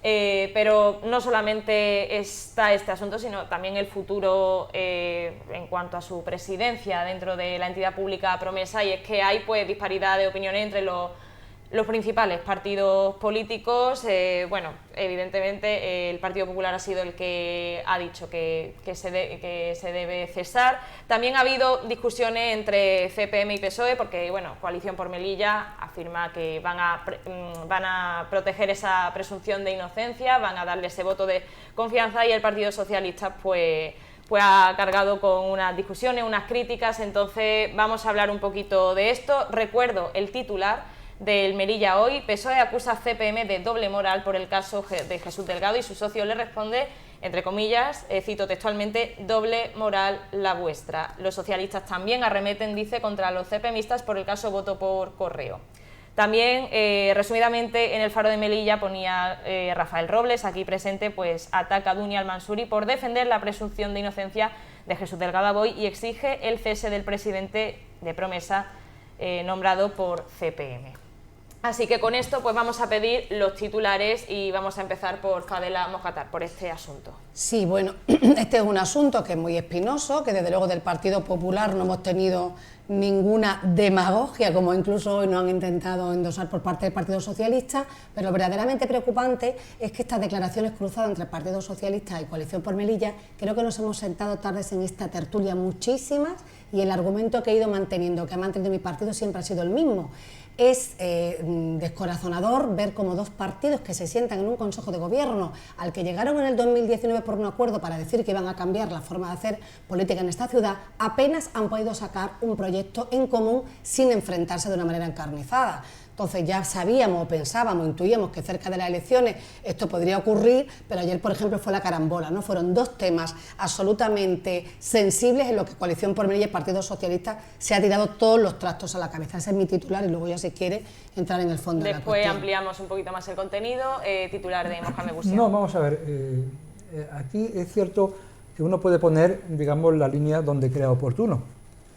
Pero no solamente está este asunto, sino también el futuro en cuanto a su presidencia dentro de la entidad pública Promesa, y es que hay pues disparidad de opiniones entre los principales partidos políticos. Bueno, evidentemente el Partido Popular ha sido el que ha dicho que se debe cesar. También ha habido discusiones entre CPM y PSOE, porque bueno, Coalición por Melilla afirma que van a proteger esa presunción de inocencia, van a darle ese voto de confianza, y el Partido Socialista pues ha cargado con unas discusiones, unas críticas. Entonces vamos a hablar un poquito de esto. Recuerdo el titular del Melilla Hoy: PSOE acusa a CPM de doble moral por el caso de Jesús Delgado, y su socio le responde, entre comillas, cito textualmente: doble moral la vuestra. Los socialistas también arremeten, dice, contra los CPMistas por el caso voto por correo. También, resumidamente, en el Faro de Melilla ponía Rafael Robles, aquí presente, pues ataca a Dunia Al-Mansuri por defender la presunción de inocencia de Jesús Delgado Aboy y exige el cese del presidente de Promesa nombrado por CPM. Así que con esto pues vamos a pedir los titulares y vamos a empezar por Fadela Mojatar, por este asunto. Sí, bueno, este es un asunto que es muy espinoso, que desde luego del Partido Popular no hemos tenido ninguna demagogia, como incluso hoy nos han intentado endosar por parte del Partido Socialista, pero lo verdaderamente preocupante es que estas declaraciones cruzadas entre el Partido Socialista y Coalición por Melilla, creo que nos hemos sentado tardes en esta tertulia muchísimas, y el argumento que he ido manteniendo, que ha mantenido mi partido, siempre ha sido el mismo. Es descorazonador ver cómo dos partidos que se sientan en un Consejo de Gobierno al que llegaron en el 2019 por un acuerdo para decir que iban a cambiar la forma de hacer política en esta ciudad, apenas han podido sacar un proyecto en común sin enfrentarse de una manera encarnizada. Entonces ya sabíamos, o pensábamos, intuíamos que cerca de las elecciones esto podría ocurrir, pero ayer, por ejemplo, fue la carambola, ¿no? Fueron dos temas absolutamente sensibles en los que Coalición por Melilla y el Partido Socialista se ha tirado todos los trastos a la cabeza. Ese es mi titular, y luego ya, si quiere, entrar en el fondo de la cuestión. Después ampliamos un poquito más el contenido. Titular de Mohamed Bouchard. No, vamos a ver, aquí es cierto que uno puede poner, digamos, la línea donde crea oportuno.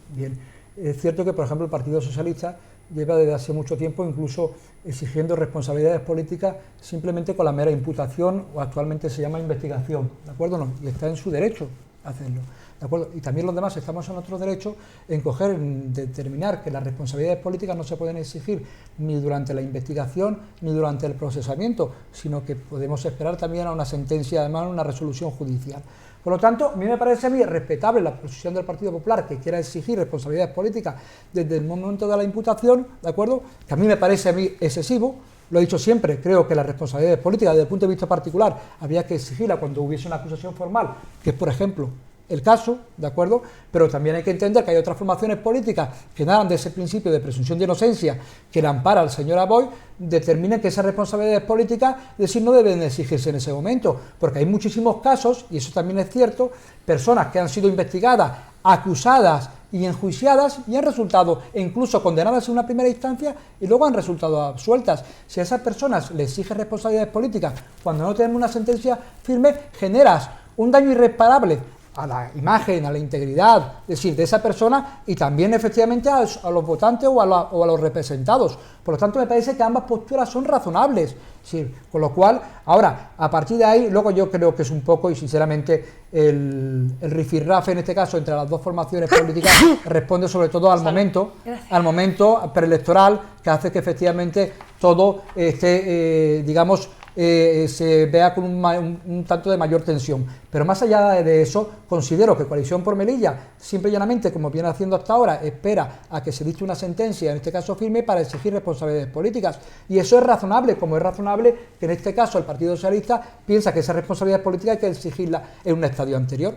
Bien, es cierto que, por ejemplo, el Partido Socialista lleva desde hace mucho tiempo incluso exigiendo responsabilidades políticas simplemente con la mera imputación, o actualmente se llama investigación, ¿de acuerdo? No, y está en su derecho a hacerlo, ¿de acuerdo? Y también los demás estamos en nuestro derecho en determinar que las responsabilidades políticas no se pueden exigir ni durante la investigación ni durante el procesamiento, sino que podemos esperar también a una sentencia, además una resolución judicial. Por lo tanto, a mí me parece respetable la posición del Partido Popular, que quiera exigir responsabilidades políticas desde el momento de la imputación, ¿de acuerdo? Que a mí me parece excesivo. Lo he dicho siempre, creo que las responsabilidades políticas desde el punto de vista particular había que exigirla cuando hubiese una acusación formal, que es, por ejemplo, el caso, ¿de acuerdo? Pero también hay que entender que hay otras formaciones políticas que nadan de ese principio de presunción de inocencia que le ampara al señor Aboy, determinen que esas responsabilidades políticas, es decir, no deben exigirse en ese momento, porque hay muchísimos casos, y eso también es cierto, personas que han sido investigadas, acusadas y enjuiciadas y han resultado incluso condenadas en una primera instancia y luego han resultado absueltas. Si a esas personas les exigen responsabilidades políticas cuando no tenemos una sentencia firme, generas un daño irreparable a la imagen, a la integridad, es decir, de esa persona y también efectivamente a los votantes o a los representados. Por lo tanto, me parece que ambas posturas son razonables. Sí, con lo cual, ahora, a partir de ahí, luego yo creo que es un poco, y sinceramente, el rifirrafe en este caso entre las dos formaciones políticas responde sobre todo al momento preelectoral, que hace que efectivamente todo esté, digamos, se vea con un tanto de mayor tensión. Pero más allá de eso, considero que Coalición por Melilla, simple y llanamente, como viene haciendo hasta ahora, espera a que se dicte una sentencia, en este caso firme, para exigir responsabilidades políticas. Y eso es razonable, como es razonable que en este caso el Partido Socialista piensa que esa responsabilidad política hay que exigirla en un estadio anterior.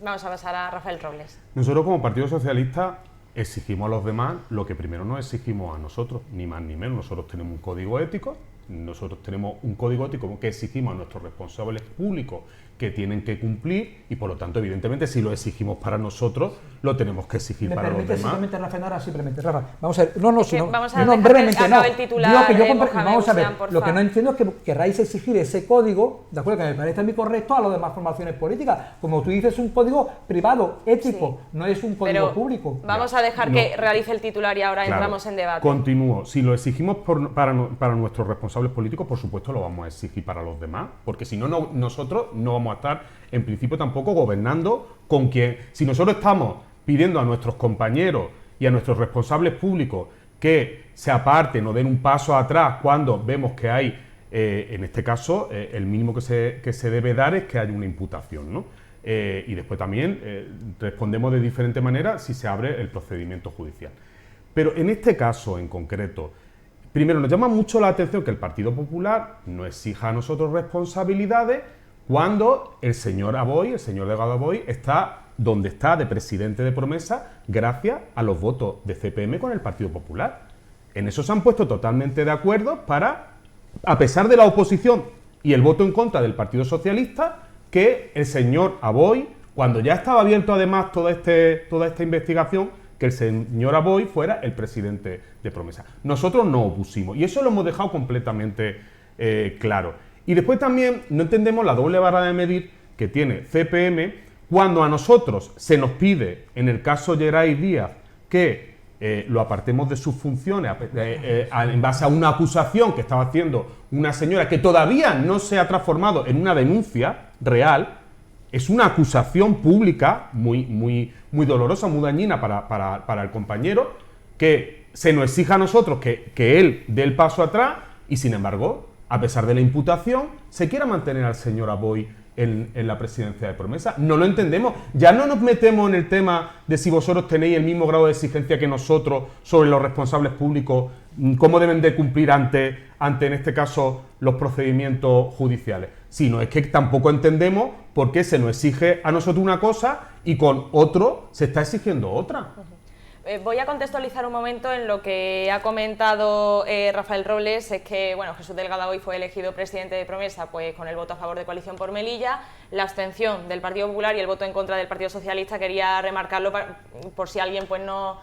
Vamos a pasar a Rafael Robles. Nosotros como Partido Socialista exigimos a los demás lo que primero nos exigimos a nosotros, ni más ni menos. Nosotros tenemos un código ético, que exigimos a nuestros responsables públicos que tienen que cumplir y por lo tanto, evidentemente, si lo exigimos para nosotros, lo tenemos que exigir para los demás. Simplemente, Rafa, vamos a ver, vamos a dejar el titular, vamos a ver, lo que no entiendo es que querráis exigir ese código, de acuerdo, que me parece muy correcto, a las demás formaciones políticas. Como tú dices, es un código privado, ético, no es un código público. Vamos a dejar que realice el titular y ahora entramos en debate. Continúo. Si lo exigimos para nuestros responsables políticos, por supuesto lo vamos a exigir para los demás, porque si no, nosotros no vamos a estar, en principio, tampoco gobernando con quien. Si nosotros estamos pidiendo a nuestros compañeros y a nuestros responsables públicos que se aparten o den un paso atrás cuando vemos que hay, en este caso, el mínimo que se debe dar es que haya una imputación, ¿no? Y después también respondemos de diferente manera si se abre el procedimiento judicial. Pero en este caso en concreto, primero nos llama mucho la atención que el Partido Popular nos exija a nosotros responsabilidades cuando el señor delegado Aboy, está donde está de presidente de Promesa gracias a los votos de CPM con el Partido Popular. En eso se han puesto totalmente de acuerdo para, a pesar de la oposición y el voto en contra del Partido Socialista, que el señor Aboy, cuando ya estaba abierto además toda esta investigación, que el señor Aboy fuera el presidente de Promesa. Nosotros no opusimos y eso lo hemos dejado completamente claro. Y después también no entendemos la doble vara de medir que tiene CPM cuando a nosotros se nos pide, en el caso Geray Díaz, que lo apartemos de sus funciones en base a una acusación que estaba haciendo una señora que todavía no se ha transformado en una denuncia real. Es una acusación pública muy dolorosa, muy dañina para el compañero, que se nos exija a nosotros que él dé el paso atrás y, sin embargo, a pesar de la imputación, se quiera mantener al señor Aboy en la presidencia de Promesa. No lo entendemos. Ya no nos metemos en el tema de si vosotros tenéis el mismo grado de exigencia que nosotros sobre los responsables públicos, cómo deben de cumplir ante en este caso, los procedimientos judiciales. Sino es que tampoco entendemos por qué se nos exige a nosotros una cosa y con otro se está exigiendo otra. Voy a contextualizar un momento en lo que ha comentado Rafael Robles, es que bueno, Jesús Delgado Aboy fue elegido presidente de Promesa pues con el voto a favor de Coalición por Melilla, la abstención del Partido Popular y el voto en contra del Partido Socialista. Quería remarcarlo por si alguien pues no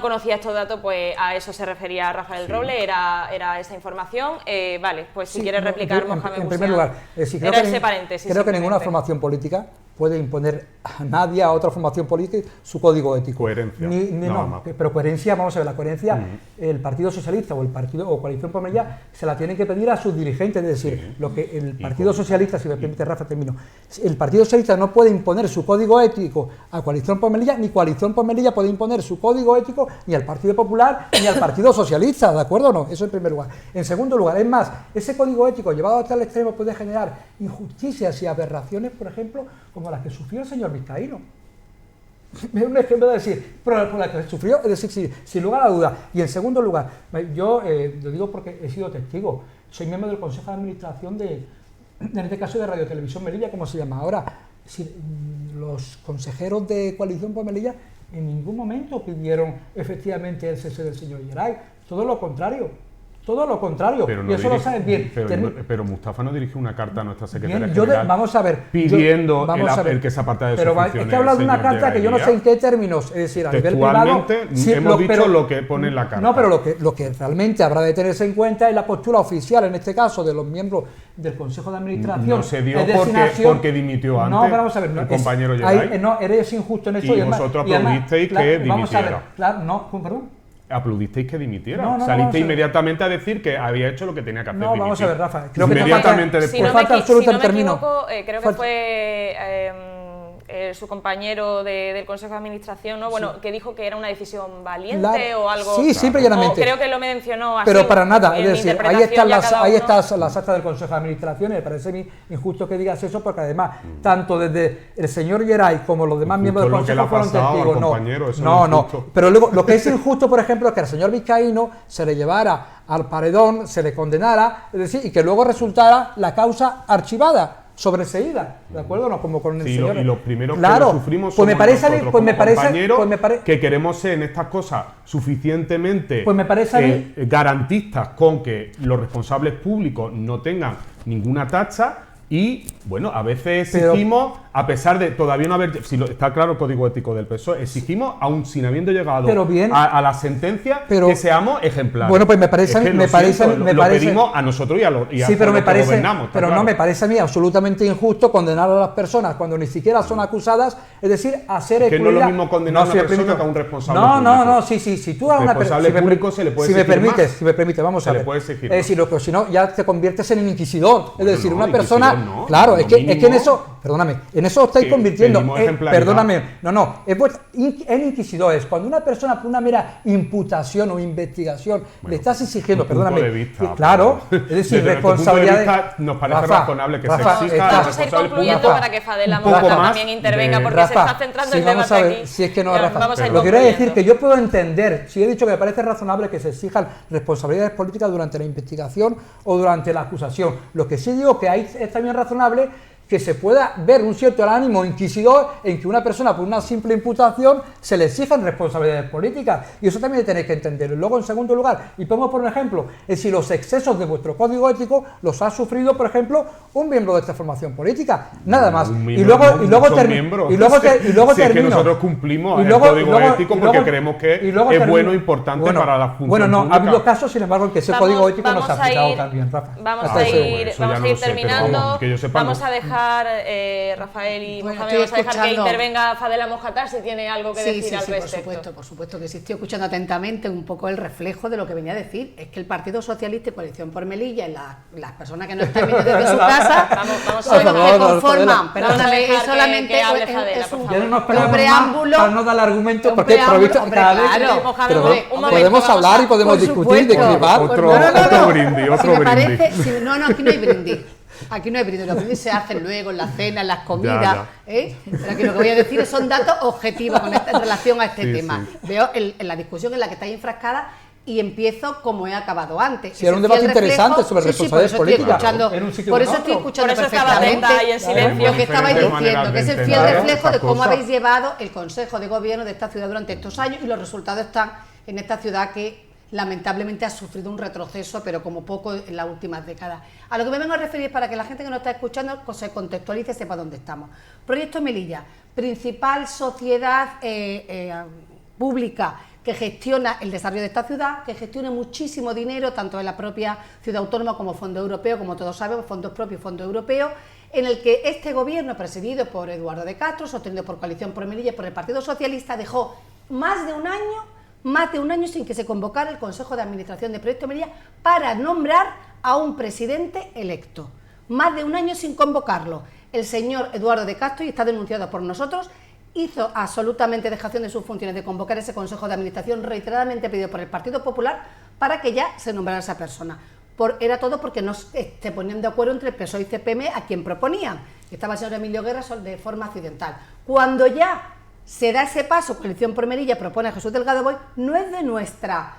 conocía estos datos, pues a eso se refería Rafael Robles, era esa información. Vale, pues si quieres replicar, Mohamed. En primer lugar, era ese paréntesis. Creo que ninguna formación política puede imponer a nadie, a otra formación política, su código ético. Coherencia. Pero coherencia, vamos a ver, la coherencia, el Partido Socialista o el Partido o Coalición por Melilla se la tienen que pedir a sus dirigentes, es decir, lo que el Partido Socialista, si me permite, Rafa, termino. El Partido Socialista no puede imponer su código ético a Coalición por Melilla, ni Coalición por Melilla puede imponer su código ético ni al Partido Popular ni al Partido Socialista, ¿de acuerdo o no? Eso en primer lugar. En segundo lugar, es más, ese código ético llevado hasta el extremo puede generar injusticias y aberraciones, por ejemplo, como las que sufrió el señor Vizcaíno. Es un ejemplo de decir, por la que sufrió, es decir, sin lugar a duda. Y en segundo lugar, yo lo digo porque he sido testigo, soy miembro del Consejo de Administración en este caso de Radio Televisión Melilla, como se llama ahora. Es decir, los consejeros de Coalición por Melilla en ningún momento pidieron efectivamente el cese del señor Geray, todo lo contrario. Todo lo contrario, Pero no y eso lo dirige- saben bien. Pero Mustafa no dirigió una carta a nuestra secretaria Bien, general vamos a ver, pidiendo vamos a ver. el que se apartara de pero sus funciones. es que ha hablado de una señor carta que yo no sé en qué términos, es decir, a nivel privado. Textualmente hemos dicho lo que pone en la carta. No, pero lo que realmente habrá de tenerse en cuenta es la postura oficial, en este caso, de los miembros del Consejo de Administración. No se dio es porque dimitió antes no, pero vamos a ver, el compañero Yeray. no, eres injusto en eso. Y vosotros aplaudisteis que vamos a ver, dimitiera. claro, no, perdón. Aplaudisteis que dimitiera. No, Saliste vamos a ver. inmediatamente a decir que había hecho lo que tenía que hacer. No, vamos a ver, dimitir. Rafa. Creo que Inmediatamente Si después. no falta me, absoluto si no el me término. equivoco, creo que Falta- fue su compañero del Consejo de Administración, ¿no? Bueno, que dijo que era una decisión valiente o algo. Sí, simple y llanamente. O creo que lo mencionó así. Pero para nada, en es mi decir, interpretación, ya cada ahí uno- están las actas del Consejo de Administración y me parece a mí injusto que digas eso porque además, tanto desde el señor Yeray como los demás miembros del Injusto lo que le Consejo ha fueron pasado al testigos. compañero, eso No, es no. injusto. Pero luego, lo que es injusto, por ejemplo, es que al señor Vizcaíno se le llevara al paredón, se le condenara, es decir, y que luego resultara la causa archivada, sobreseída, ¿de acuerdo? No como con el Sí, señor. y los primeros Claro, que lo sufrimos pues me somos parece a mí- nosotros pues me como parece- compañeros pues me pare- que queremos ser en estas cosas suficientemente Pues me parece a mí- garantistas con que los responsables públicos no tengan ninguna tacha y, bueno, a veces Pero- exigimos, a pesar de todavía no haber, está claro el código ético del PSOE, exigimos, aún sin habiendo llegado Pero bien. a la sentencia, Pero- que seamos ejemplares. Bueno, pues me parece a mí- Es que me lo parece- siento, me lo parece- pedimos a nosotros y a los Sí, pero me que parece, gobernamos, está pero claro. no me parece a mí absolutamente injusto condenar a las personas cuando ni siquiera son acusadas, es decir, a ser Es que no es lo excluidas. mismo condenar a una si me persona permite- que a un responsable No, público. no, sí, si tú a una Responsable público se le puede si me exigir permites, más. si me permite, vamos Se a le ver. puede exigir Es decir, lo que si no ya te conviertes en un inquisidor, es Bueno, decir, no, una persona, inquisidor no, claro, lo es que en mínimo- eso, perdóname, en eso os estáis Que convirtiendo. pedimos ejemplaridad. Perdóname, no, en inquisidor es cuando una persona por una mera imputación o investigación le estás exigiendo, tu punto perdóname, de vista, claro, pero- es decir, desde nuestro punto de responsabilidad. vista, nos parece razonable que se exija Vamos al a ir responsable concluyendo público para que Fadela un poco Mojaca más también intervenga, de- porque Rafa, se está centrando sí, el vamos debate a ver, aquí. si es que no, Ya, Rafa. vamos a ir Lo que quiero decir concluyendo. que yo puedo entender, si he dicho que me parece razonable que se exijan responsabilidades políticas durante la investigación o durante la acusación. Lo que sí digo que ahí es también razonable que se pueda ver un cierto ánimo inquisidor en que una persona por una simple imputación se le exijan responsabilidades políticas, y eso también tenéis que entenderlo. Y luego, en segundo lugar, y pongo por un ejemplo, es si los excesos de vuestro código ético los ha sufrido, por ejemplo, un miembro de esta formación política, nada más. Un Y luego miembros. y luego Si es que termino. nosotros cumplimos Y el luego- código y luego- ético y porque luego- creemos que y luego es termino. bueno e importante para la función Bueno, no, pública. ha habido casos, sin embargo, en que ese código ético no se ha vamos a aplicado ir- también, Rafa. Vamos Hasta a eso. ir, eso ya vamos no a ir lo sé, pero terminando. vamos, que yo sepa, Vamos no. a dejar, Rafael y Bueno, Mohamed, vamos a estoy dejar que escuchando. intervenga Fadela Mojaca si tiene algo que decir al respecto. por supuesto que sí, estoy escuchando atentamente un poco el reflejo de lo que venía a decir. Es que el Partido Socialista y Coalición por Melilla, y las personas que no están viendo desde su casa, Vamos a son los dejar- que vamos a conforman, Vamos a perdóname, dejar es solamente que hable es Fadela, es por un, favor. Ya no nos un peleamos más preámbulo. para no dar argumento, un porque preámbulo, hombre, cada vez claro. Mohamed, pero un momento, podemos vamos hablar a- y podemos por discutir, supuesto. discrepar. Otro brindis, Si otro me brindis. parece, no, aquí no hay brindis. Aquí no hay brindis, los brindis se hacen luego en la cena, en las comidas. Ya. Pero aquí lo que voy a decir son datos objetivos en relación a este Sí, tema. sí. Veo en la discusión en la que estáis enfrascada y empiezo como he acabado antes. Sí, era un debate interesante sobre responsabilidades políticas. Por en un sitio por o eso en estoy otro. escuchando Por eso estaba perfectamente atenta y en silencio. lo que estabais Diferentes diciendo, maneras que es de el fiel entender reflejo de estas cómo cosas. habéis llevado el Consejo de Gobierno de esta ciudad durante estos años, y los resultados están en esta ciudad que lamentablemente ha sufrido un retroceso, pero como poco en las últimas décadas. A lo que me vengo a referir, para que la gente que nos está escuchando se contextualice y sepa dónde estamos. Proyecto Melilla, principal sociedad pública que gestiona el desarrollo de esta ciudad, que gestiona muchísimo dinero, tanto en la propia ciudad autónoma como fondo europeo, como todos sabemos, fondos propios y fondo europeo, en el que este gobierno, presidido por Eduardo de Castro, sostenido por Coalición por Melilla y por el Partido Socialista, dejó más de un año sin que se convocara el Consejo de Administración de Proyecto Melilla para nombrar a un presidente electo. Más de un año sin convocarlo. El señor Eduardo de Castro, y está denunciado por nosotros, hizo absolutamente dejación de sus funciones de convocar ese Consejo de Administración, reiteradamente pedido por el Partido Popular, para que ya se nombrara esa persona. Era todo porque no se ponían de acuerdo entre el PSOE y CPM a quien proponían. Estaba el señor Emilio Guerra de forma accidental. Cuando ya se da ese paso, Coalición por Melilla propone a Jesús Delgado Boy, no es de nuestra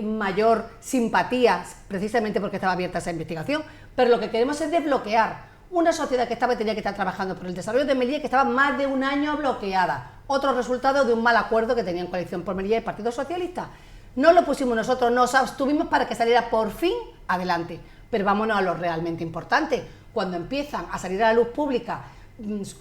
mayor simpatía, precisamente porque estaba abierta esa investigación, pero lo que queremos es desbloquear una sociedad que tenía que estar trabajando por el desarrollo de Melilla, que estaba más de un año bloqueada. Otro resultado de un mal acuerdo que tenían Coalición por Melilla y el Partido Socialista. No lo pusimos nosotros, nos abstuvimos para que saliera por fin adelante. Pero vámonos a lo realmente importante. Cuando empiezan a salir a la luz pública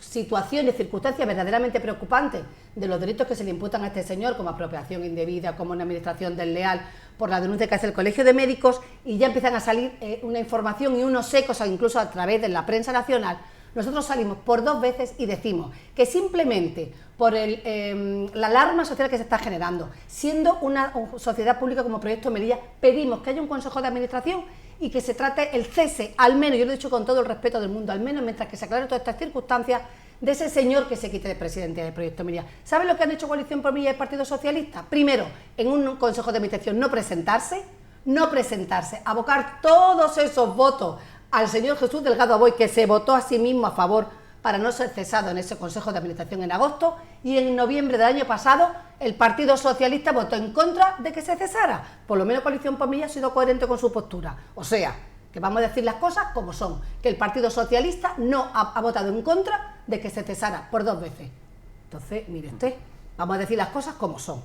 situaciones, circunstancias verdaderamente preocupantes de los delitos que se le imputan a este señor, como apropiación indebida, como una administración desleal, por la denuncia que hace el Colegio de Médicos, y ya empiezan a salir una información y unos ecos, incluso a través de la prensa nacional, nosotros salimos por 2 veces y decimos que simplemente por la alarma social que se está generando, siendo una sociedad pública como Proyecto Melilla, pedimos que haya un consejo de administración y que se trate el cese, al menos, yo lo he dicho con todo el respeto del mundo, al menos mientras que se aclaren todas estas circunstancias, de ese señor que se quite de presidente del Proyecto Melilla. ¿Saben lo que han hecho Coalición por Melilla y el Partido Socialista? Primero, en un consejo de administración no presentarse, abocar todos esos votos al señor Jesús Delgado Aboy, que se votó a sí mismo a favor para no ser cesado en ese Consejo de Administración en agosto, y en noviembre del año pasado el Partido Socialista votó en contra de que se cesara. Por lo menos Coalición por Melilla ha sido coherente con su postura. O sea, que vamos a decir las cosas como son, que el Partido Socialista no ha votado en contra de que se cesara por 2 veces. Entonces, mire usted, vamos a decir las cosas como son.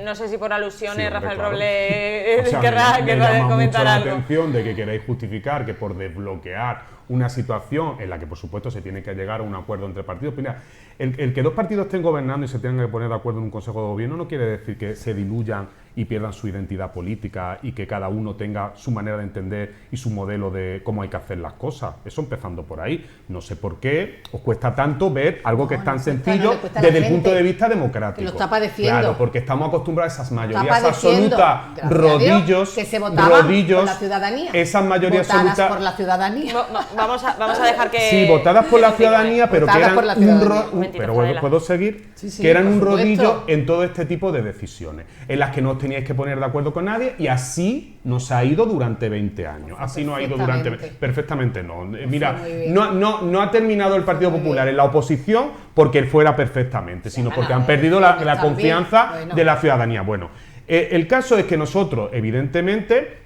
No sé si por alusiones, Sí, Rafael claro. Robles O sea, querrá me llama comentar mucho algo. la atención de que queráis justificar que por desbloquear una situación en la que, por supuesto, se tiene que llegar a un acuerdo entre partidos. Mira, el que 2 partidos estén gobernando y se tengan que poner de acuerdo en un consejo de gobierno no quiere decir que se diluyan y pierdan su identidad política y que cada uno tenga su manera de entender y su modelo de cómo hay que hacer las cosas. Eso empezando por ahí. No sé por qué os cuesta tanto ver algo que es tan sencillo desde el punto de vista democrático. Que lo está padeciendo. Claro, porque estamos acostumbrados a esas mayorías padeciendo, absolutas, gracias a Dios, rodillos, que se votaban rodillos, por la ciudadanía. esas mayorías Votadas absolutas. por la ciudadanía. Vamos a dejar que... Sí, votadas por la ciudadanía, pero que Votadas eran por la un ciudadanía. Un momentito, pero Fadela. puedo seguir, Sí, que eran por un supuesto. rodillo en todo este tipo de decisiones, en las que no os teníais que poner de acuerdo con nadie, y así nos ha ido durante 20 años. Así nos ha ido durante... Perfectamente no. Mira, muy bien. no ha terminado el Partido Popular en la oposición porque él fuera perfectamente, sino porque han perdido la también. confianza Bueno. de la ciudadanía. Bueno, el caso es que nosotros, evidentemente,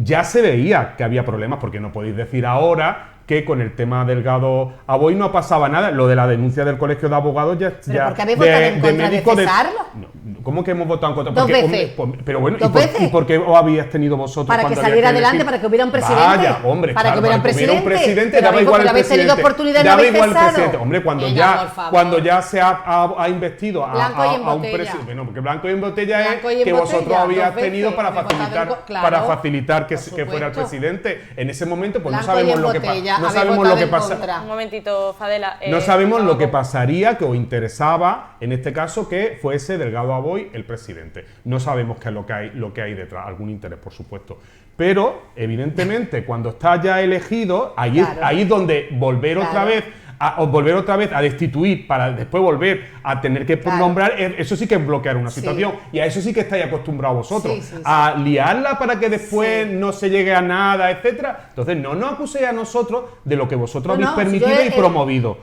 ya se veía que había problemas, porque no podéis decir ahora que con el tema Delgado Aboy no pasaba nada. Lo de la denuncia del Colegio de Abogados ya... ¿Pero por qué habéis votado en contra de médicos cesarlo? ¿Cómo que hemos votado en contra? 2 Porque, veces. pero bueno, ¿2 veces? ¿y por qué os habíais tenido vosotros Para que cuando saliera había adelante, elegir? para que hubiera un presidente. Vaya, hombre, para que claro, hubiera un presidente. Pero daba igual el habéis tenido presidente. oportunidad y no Daba habéis igual el cesado. presidente. Hombre, Venga, por cuando favor. ya se ha investido Blanco y en a un botella. presidente. Bueno, porque blanco y en botella Blanco y es en que botella, vosotros habíais 2 veces. tenido para Me he votado facilitar, claro, que por fuera el supuesto. presidente. En ese momento, pues no Blanco y sabemos en lo que botella, pasa. No habéis sabemos votado lo que en pasa. contra. Un momentito, Fadela. No sabemos lo que vamos. pasaría, que os interesaba, en este caso, que fuese Delgado Aboy el presidente. No sabemos qué es lo que hay detrás, algún interés, por supuesto. Pero, evidentemente, cuando está ya elegido, ahí es donde volver otra vez a destituir para después volver a tener que nombrar, eso sí que es bloquear una situación. Y a eso sí que estáis acostumbrados vosotros. A liarla para que después no se llegue a nada, etcétera. Entonces, no nos acuséis a nosotros de lo que vosotros habéis permitido y promovido.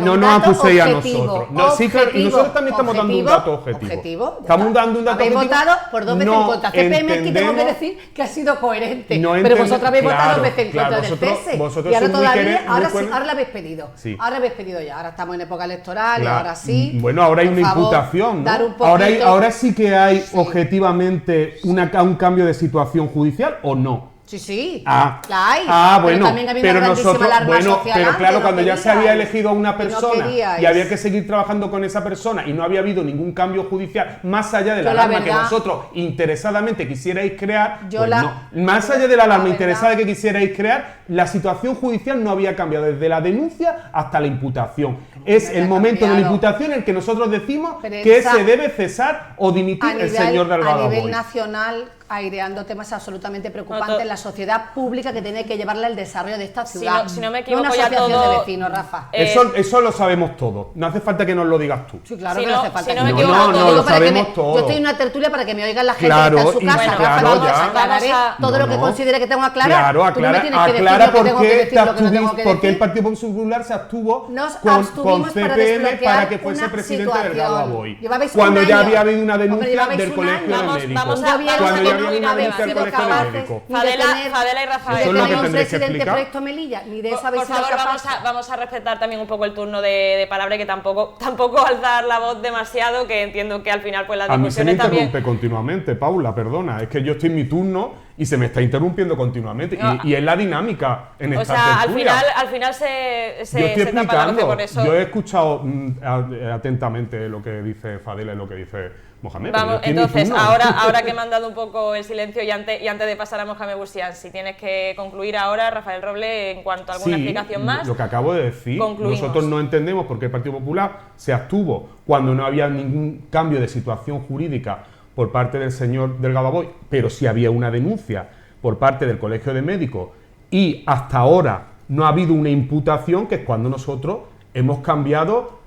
No nos acuséis a nosotros. Sí, claro, y nosotros también estamos dando un dato objetivo. Estamos dando un dato habéis objetivo. votado por 2 veces en contra. CPM aquí tengo que decir que ha sido coherente. Pero vosotros habéis votado 2 veces en contra del cese. Y ahora todavía, ahora la habéis pedido. Sí. Ahora habéis pedido ya. Ahora estamos en época electoral y Claro. ahora sí. Bueno, ahora hay Por una favor, imputación, ¿no? dar un poquito. Ahora sí que hay objetivamente un cambio de situación judicial, ¿o no? Sí, la hay. Bueno, también había pero una grandísima nosotros, alarma social pero antes, claro, no cuando ya se había queríais. elegido a una persona queríais. y había que seguir trabajando con esa persona y no había habido ningún cambio judicial más allá de la Yo, la alarma que verdad, vosotros interesadamente quisierais crear, Yo pues la- no. Más allá de la alarma la interesada verdad- que quisierais crear, la situación judicial no había cambiado desde la denuncia hasta la imputación. Es había el momento de la cambiado? imputación en el que nosotros decimos Pero que esa- se debe cesar o dimitir el señor Delgado a nivel Aboy. nacional, aireando temas absolutamente preocupantes No, to- en la sociedad pública que tiene que llevarla al desarrollo de esta Si ciudad. no- si no me una equivoco, ya asociación todo- de vecinos, Rafa. Eso lo sabemos todos. No hace falta que nos lo digas tú. Sí, claro si que no- no hace falta. si no que me me equivoco, digas. todo, Digo lo para que sabemos todo. Yo estoy en una tertulia para que me oigan la gente Claro, que está en su y casa. bueno, Rafa, claro, vamos, ya. aclararé todo lo que No. considere que tengo que aclarar. Claro, Tú no me tienes que decir aclara lo que tengo que decir, lo que no tengo que porque el decir. Partido Popular se abstuvo Nos con abstuvimos para CPM desbloquear para que fuese una presidente situación. Delgado Aboy. Llevabais Cuando un ya año. había habido una Hombre, denuncia llevabais del un Colegio año. de Vamos- Médicos. vamos a- Cuando vamos a Cuando ya había no, una denuncia al sido colegio de capaces médicos. Fadela y Rafael. Eso es lo que tener un tendréis que presidente explicar. recto Melilla, ni de esa vez Por favor, vamos a respetar también un poco el turno de palabra, que tampoco alzar la voz demasiado, que entiendo que al final pues las A mí se me discusiones también... interrumpe continuamente, Paula, perdona, es que yo estoy en mi turno y se me está interrumpiendo continuamente, No, y es la dinámica en esta O sea, tertulia. al final se Yo estoy tapa la boca por eso. explicando, yo he escuchado atentamente lo que dice Fadela y lo que dice Mohamed. Vamos, pero yo estoy en mi entonces, turno. ahora que me han dado un poco el silencio y antes de pasar a Mohamed Busián, si tienes que concluir ahora, Rafael Roble, en cuanto a alguna Sí, explicación más. Lo que acabo de decir, concluimos. nosotros no entendemos por qué el Partido Popular se abstuvo cuando no había ningún cambio de situación jurídica por parte del señor Delgado Aboy, pero sí había una denuncia por parte del Colegio de Médicos, y hasta ahora no ha habido una imputación, que es cuando nosotros hemos cambiado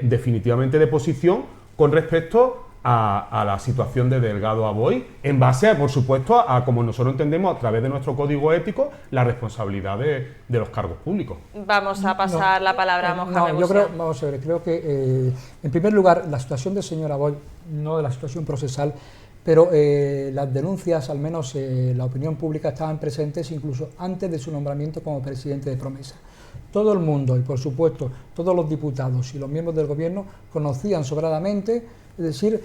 definitivamente de posición con respecto a la situación de Delgado Aboy, en base, por supuesto, a como nosotros entendemos a través de nuestro código ético la responsabilidad de los cargos públicos. Vamos a pasar la palabra a Mohamed yo creo, Busián. vamos a ver, creo que en primer lugar la situación del señor Aboy, no de la situación procesal, pero las denuncias, al menos la opinión pública, estaban presentes incluso antes de su nombramiento como presidente de Promesa. Todo el mundo y, por supuesto, todos los diputados y los miembros del gobierno conocían sobradamente, es decir,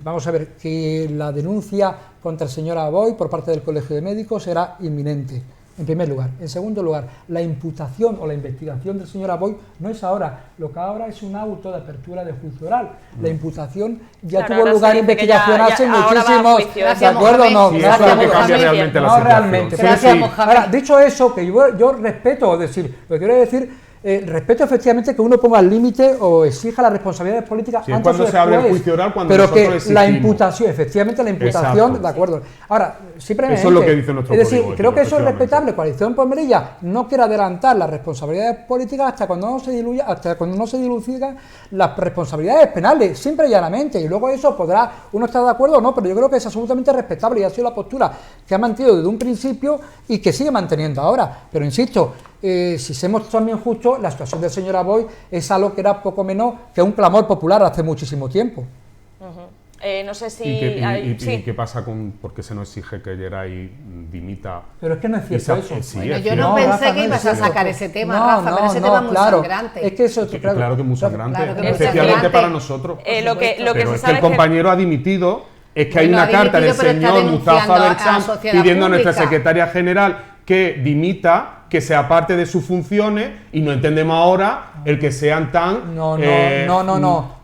vamos a ver, que la denuncia contra el señor Aboy por parte del Colegio de Médicos era inminente, en primer lugar. En segundo lugar, la imputación o la investigación del señor Aboy no es ahora, lo que ahora es un auto de apertura de juicio oral. La imputación ya Claro, tuvo ahora lugar se en dice que investigación ya hace ahora va a muchísimos, juicio. ¿de acuerdo? No, Sí, gracias, eso es lo que cambia Mohamed. realmente la No, situación. realmente. Sí, Gracias, sí. Mohamed. Ahora, dicho eso, que yo respeto, es decir, lo que quiero decir, respeto efectivamente que uno ponga el límite o exija las responsabilidades políticas Sí, es antes cuando o se abre el después, juicio oral, cuando pero que nosotros la exigimos. imputación, efectivamente la imputación, Exacto. de acuerdo. Ahora, simplemente, Eso es lo que dice nuestro es decir, código creo ético, que eso es efectivamente. respetable. Coalición por Melilla no quiere adelantar las responsabilidades políticas hasta cuando no se diluya, hasta cuando no se dilucidan las responsabilidades penales, simple y llanamente, y luego eso podrá uno estar de acuerdo o no, pero yo creo que es absolutamente respetable y ha sido la postura que ha mantenido desde un principio y que sigue manteniendo ahora. Pero insisto, si somos también justos, la situación del señor Aboy es algo que era poco menos que un clamor popular hace muchísimo tiempo. No sé si... ¿Y qué pasa con por qué se nos exige que Geray dimita? Pero es que no es cierto eso. Sí, Bueno, es yo cierto. no pensé Rafa, que no ibas es a cierto. sacar ese tema, Rafa, pero ese tema es muy claro. sangrante. Es que eso, Claro que es muy sangrante, Claro que es muy especialmente sangrante. para nosotros. lo que Pero se es que sabe el compañero ha dimitido, es que hay Bueno, una ha carta del dimitido, pero está señor Mustafa denunciando a la Berchan sociedad pidiendo a nuestra pública. secretaria general que dimita, que sea parte de sus funciones, y no entendemos ahora el que sean tan No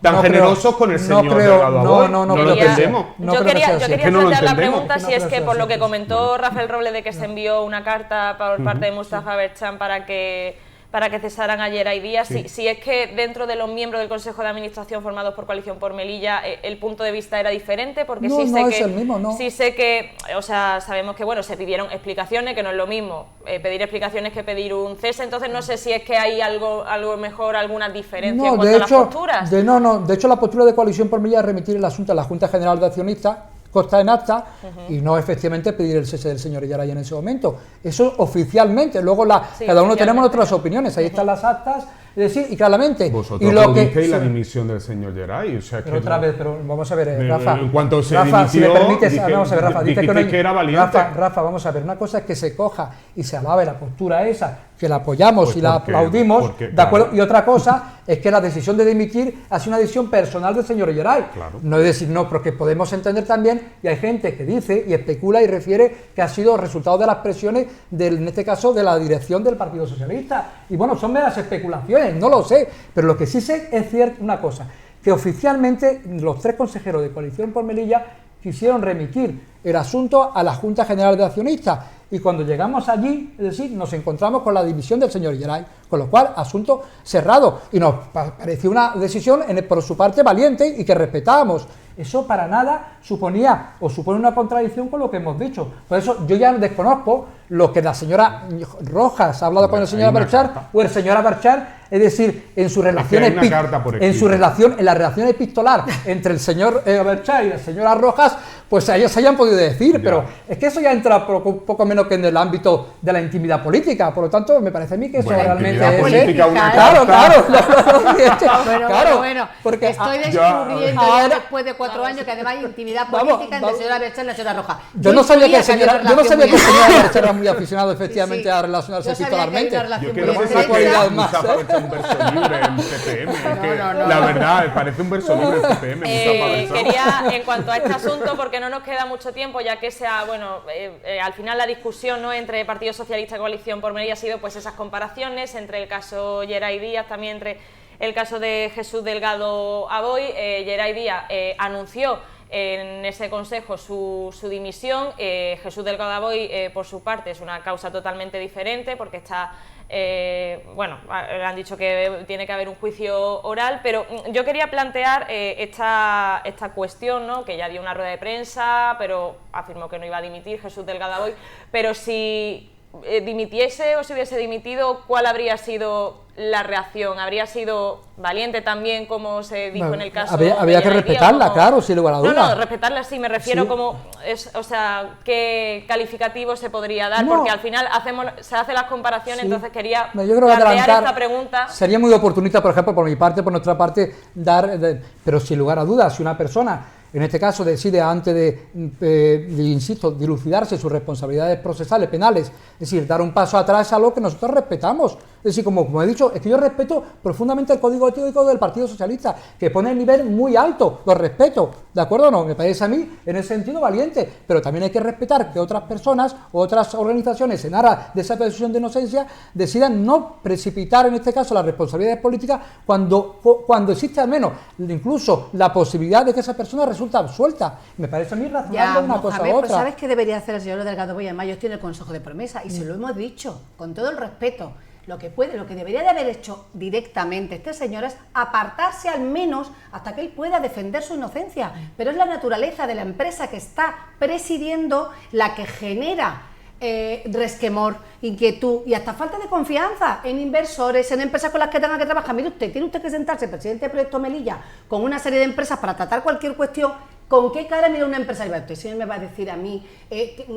tan generosos creo, con el no señor creo, Delgado Aboy. no lo creo que entendemos. sea. No yo creo que quería, sea yo así. quería Es que no lo plantear la entendemos. pregunta Es que si no es creo que que por sea lo que así. comentó Rafael Roble de que se envió una carta por parte de Mustafa Berchan para que cesaran ayer hay días, si es que dentro de los miembros del Consejo de Administración formados por Coalición por Melilla el punto de vista era diferente, porque No, sí no sé es que el mismo, no. sí sé que, o sea, sabemos que bueno, se pidieron explicaciones, que no es lo mismo pedir explicaciones que pedir un cese, entonces no sé si es que hay algo mejor, alguna diferencia en No, cuanto de a las hecho, posturas. de hecho la postura de Coalición por Melilla es remitir el asunto a la Junta General de Accionistas, consta en acta, y no efectivamente pedir el cese del señor Geray en ese momento. Eso oficialmente, luego cada uno tenemos nuestras opiniones, ahí están las actas, es decir, y claramente. Vosotros y lo que aplaudisteis la dimisión del señor Geray, o sea, Pero que otra vez, pero vamos a ver, Rafa. en cuanto se Rafa, si me dimitió, permites, dije- vamos a ver, Rafa, dice dijisteis que era valiente. Rafa, vamos a ver, una cosa es que se coja y se alabe la postura esa, que la apoyamos Pues y la porque- aplaudimos, porque, ¿de acuerdo? claro. Y otra cosa es que la decisión de dimitir ha sido una decisión personal del señor Geray. Claro. No es decir, no, porque podemos entender también, y hay gente que dice y especula y refiere que ha sido resultado de las presiones, en este caso, de la dirección del Partido Socialista. Y bueno, son meras especulaciones, no lo sé, pero lo que sí sé es cierto una cosa, que oficialmente los tres consejeros de Coalición por Melilla quisieron remitir el asunto a la Junta General de Accionistas, y cuando llegamos allí, es decir, nos encontramos con la dimisión del señor Geray, con lo cual, asunto cerrado, y nos pareció una decisión por su parte valiente y que respetábamos. Eso para nada suponía o supone una contradicción con lo que hemos dicho. Por eso yo ya desconozco lo que la señora Rojas ha hablado con el señor Aberchar o el señor Aberchar, es decir, en su relación, en la relación epistolar entre el señor Aberchar y la señora Rojas, pues a ellos se hayan podido decir, pero es que eso ya entra poco menos que en el ámbito de la intimidad política, por lo tanto me parece a mí que eso realmente es... Política, bueno, porque estoy descubriendo ya después de 4 años que además hay intimidad política entre el señor Aberchar y la señora Rojas. Yo no sabía que el señor Aberchar era muy aficionado efectivamente a relacionarse epistolarmente. Yo creo que esa cualidad más un verso libre en CPM. La verdad, parece un verso libre en CPM. Quería, en cuanto a este asunto, porque no nos queda mucho tiempo, ya que sea, bueno, al final la discusión, ¿no?, entre Partido Socialista y Coalición por Melilla ha sido pues esas comparaciones entre el caso Geray Díaz, también entre el caso de Jesús Delgado Aboy. Geray Díaz anunció en ese consejo su dimisión. Jesús Delgado Aboy, por su parte, es una causa totalmente diferente porque está... bueno, le han dicho que tiene que haber un juicio oral, pero yo quería plantear esta cuestión, ¿no?, que ya dio una rueda de prensa, pero afirmó que no iba a dimitir Jesús Delgado Aboy, pero si dimitiese o si hubiese dimitido, ¿cuál habría sido la reacción? ¿Habría sido valiente también, como se dijo en el caso? Había que respetarla, claro, sin lugar a dudas. No, respetarla sí, me refiero como, o sea, ¿qué calificativo se podría dar? Porque al final se hacen las comparaciones, entonces quería plantear esta pregunta. Sería muy oportunista, por ejemplo, por mi parte, por nuestra parte, pero sin lugar a dudas, si una persona, en este caso, decide antes de insisto, dilucidarse sus responsabilidades procesales, penales, es decir, dar un paso atrás, es algo que nosotros respetamos. Es decir, como he dicho, es que yo respeto profundamente el código ético del Partido Socialista, que pone el nivel muy alto, lo respeto, ¿de acuerdo o no? Me parece a mí, en ese sentido, valiente, pero también hay que respetar que otras personas, otras organizaciones, en aras de esa presunción de inocencia, decidan no precipitar, en este caso, las responsabilidades políticas cuando existe al menos incluso la posibilidad de que esa persona resulta absuelta. Me parece a mí razonable una cosa u otra. Pero ¿sabes qué debería hacer el señor Delgado Aboy? Además, yo estoy en el Consejo de Promesa y se lo hemos dicho, con todo el respeto. Lo que debería de haber hecho directamente este señor es apartarse al menos hasta que él pueda defender su inocencia. Pero es la naturaleza de la empresa que está presidiendo la que genera resquemor, inquietud y hasta falta de confianza en inversores, en empresas con las que tenga que trabajar. Mire usted, tiene usted que sentarse, presidente de Proyecto Melilla, con una serie de empresas para tratar cualquier cuestión. ¿Con qué cara mira una empresa? Y usted, señor, me va a decir a mí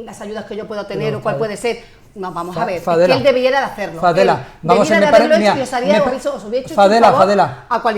las ayudas que yo puedo tener o cuál puede ser. No, vamos a ver, Fadela, es que él debiera de hacerlo. Fadela, vamos a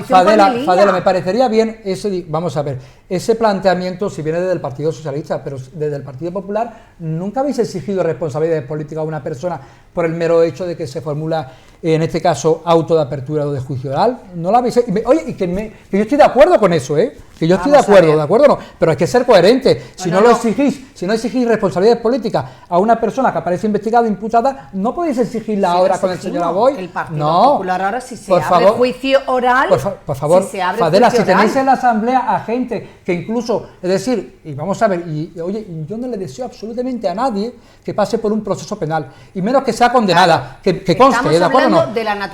Fadela, me parecería bien ese planteamiento, si viene desde el Partido Socialista, pero desde el Partido Popular nunca habéis exigido responsabilidades políticas a una persona por el mero hecho de que se formula, en este caso, auto de apertura o de juicio oral. No lo habéis. Oye, que yo estoy de acuerdo con eso, que yo estoy de acuerdo, no, pero hay que ser coherente. Si no exigís responsabilidades políticas a una persona que aparece investigada, imputada, no podéis exigirla ahora con el señor Aboy. El Partido Popular ahora si se abre juicio oral. Por favor, Fadela, si tenéis en la Asamblea a gente que incluso, es decir, y vamos a ver, oye, yo no le deseo absolutamente a nadie que pase por un proceso penal, y menos que sea condenada, que conste, ¿de acuerdo o no?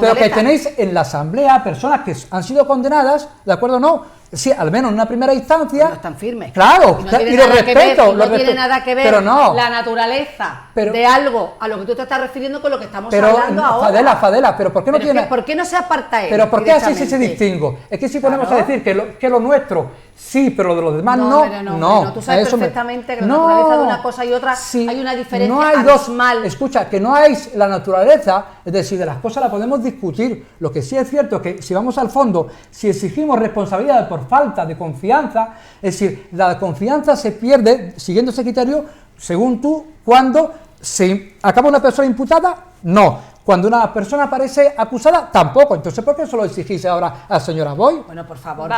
Pero que tenéis en la Asamblea personas que han sido condenadas, ¿de acuerdo o no? Sí, al menos en una primera instancia. No están firmes. Claro, y lo respeto. No tiene nada que ver pero no, la naturaleza de algo a lo que tú te estás refiriendo con lo que estamos hablando ahora. Fadela, pero ¿por qué no tiene? ¿Por qué no se aparta él? Pero ¿por qué así se distingo? Es que si ponemos a decir que lo nuestro sí, pero lo de los demás no. Tú sabes perfectamente que la naturaleza de una cosa y otra hay una diferencia. No hay abismal. Escucha, que no hay la naturaleza, es decir, de las cosas la podemos discutir. Lo que sí es cierto es que si vamos al fondo, si exigimos responsabilidad por falta de confianza, es decir, la confianza se pierde, siguiendo ese criterio, según tú, cuando se acaba una persona imputada, no. Cuando una persona aparece acusada, tampoco. Entonces, ¿por qué solo exigís ahora al señor Aboy? Bueno, por favor,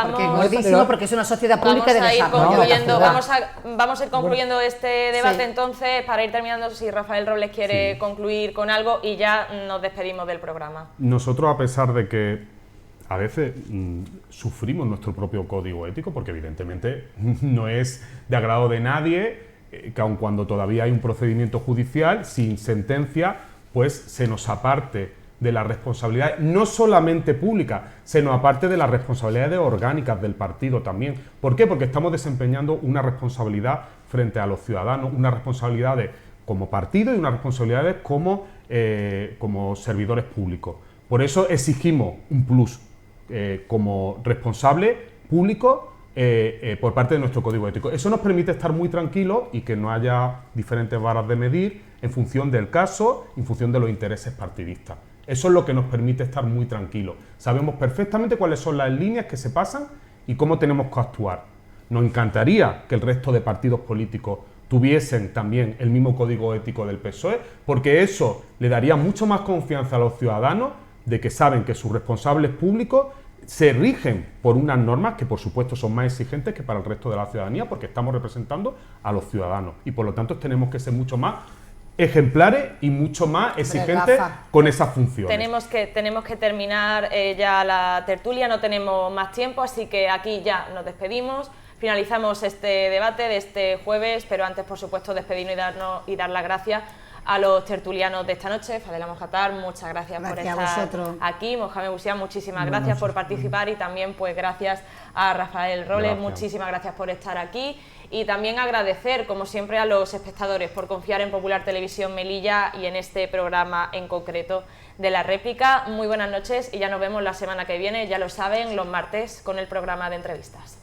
porque es una sociedad pública de desarrollo. Vamos a ir concluyendo este debate entonces, para ir terminando, si Rafael Robles quiere concluir con algo y ya nos despedimos del programa. Nosotros, a pesar de que a veces sufrimos nuestro propio código ético, porque evidentemente no es de agrado de nadie, que aun cuando todavía hay un procedimiento judicial, sin sentencia, pues se nos aparte de las responsabilidades, no solamente públicas, se nos aparte de las responsabilidades orgánicas del partido también. ¿Por qué? Porque estamos desempeñando una responsabilidad frente a los ciudadanos, una responsabilidad de como partido y unas responsabilidades como servidores públicos. Por eso exigimos un plus como responsable público por parte de nuestro código ético. Eso nos permite estar muy tranquilos y que no haya diferentes varas de medir en función del caso, en función de los intereses partidistas. Eso es lo que nos permite estar muy tranquilos. Sabemos perfectamente cuáles son las líneas que se pasan y cómo tenemos que actuar. Nos encantaría que el resto de partidos políticos tuviesen también el mismo código ético del PSOE, porque eso le daría mucho más confianza a los ciudadanos de que saben que sus responsables públicos se rigen por unas normas que por supuesto son más exigentes que para el resto de la ciudadanía, porque estamos representando a los ciudadanos y por lo tanto tenemos que ser mucho más ejemplares y mucho más exigentes con esas funciones. Tenemos que terminar ya la tertulia, no tenemos más tiempo, así que aquí ya nos despedimos. Finalizamos este debate de este jueves, pero antes, por supuesto, despedirnos y dar las gracias a los tertulianos de esta noche. Fadela Mojatar, muchas gracias por estar aquí. Mohamed Bouchia, muchísimas gracias por participar y también pues gracias a Rafael Roles, muchísimas gracias por estar aquí. Y también agradecer, como siempre, a los espectadores por confiar en Popular Televisión Melilla y en este programa en concreto de La Réplica. Muy buenas noches y ya nos vemos la semana que viene, ya lo saben, los martes con el programa de entrevistas.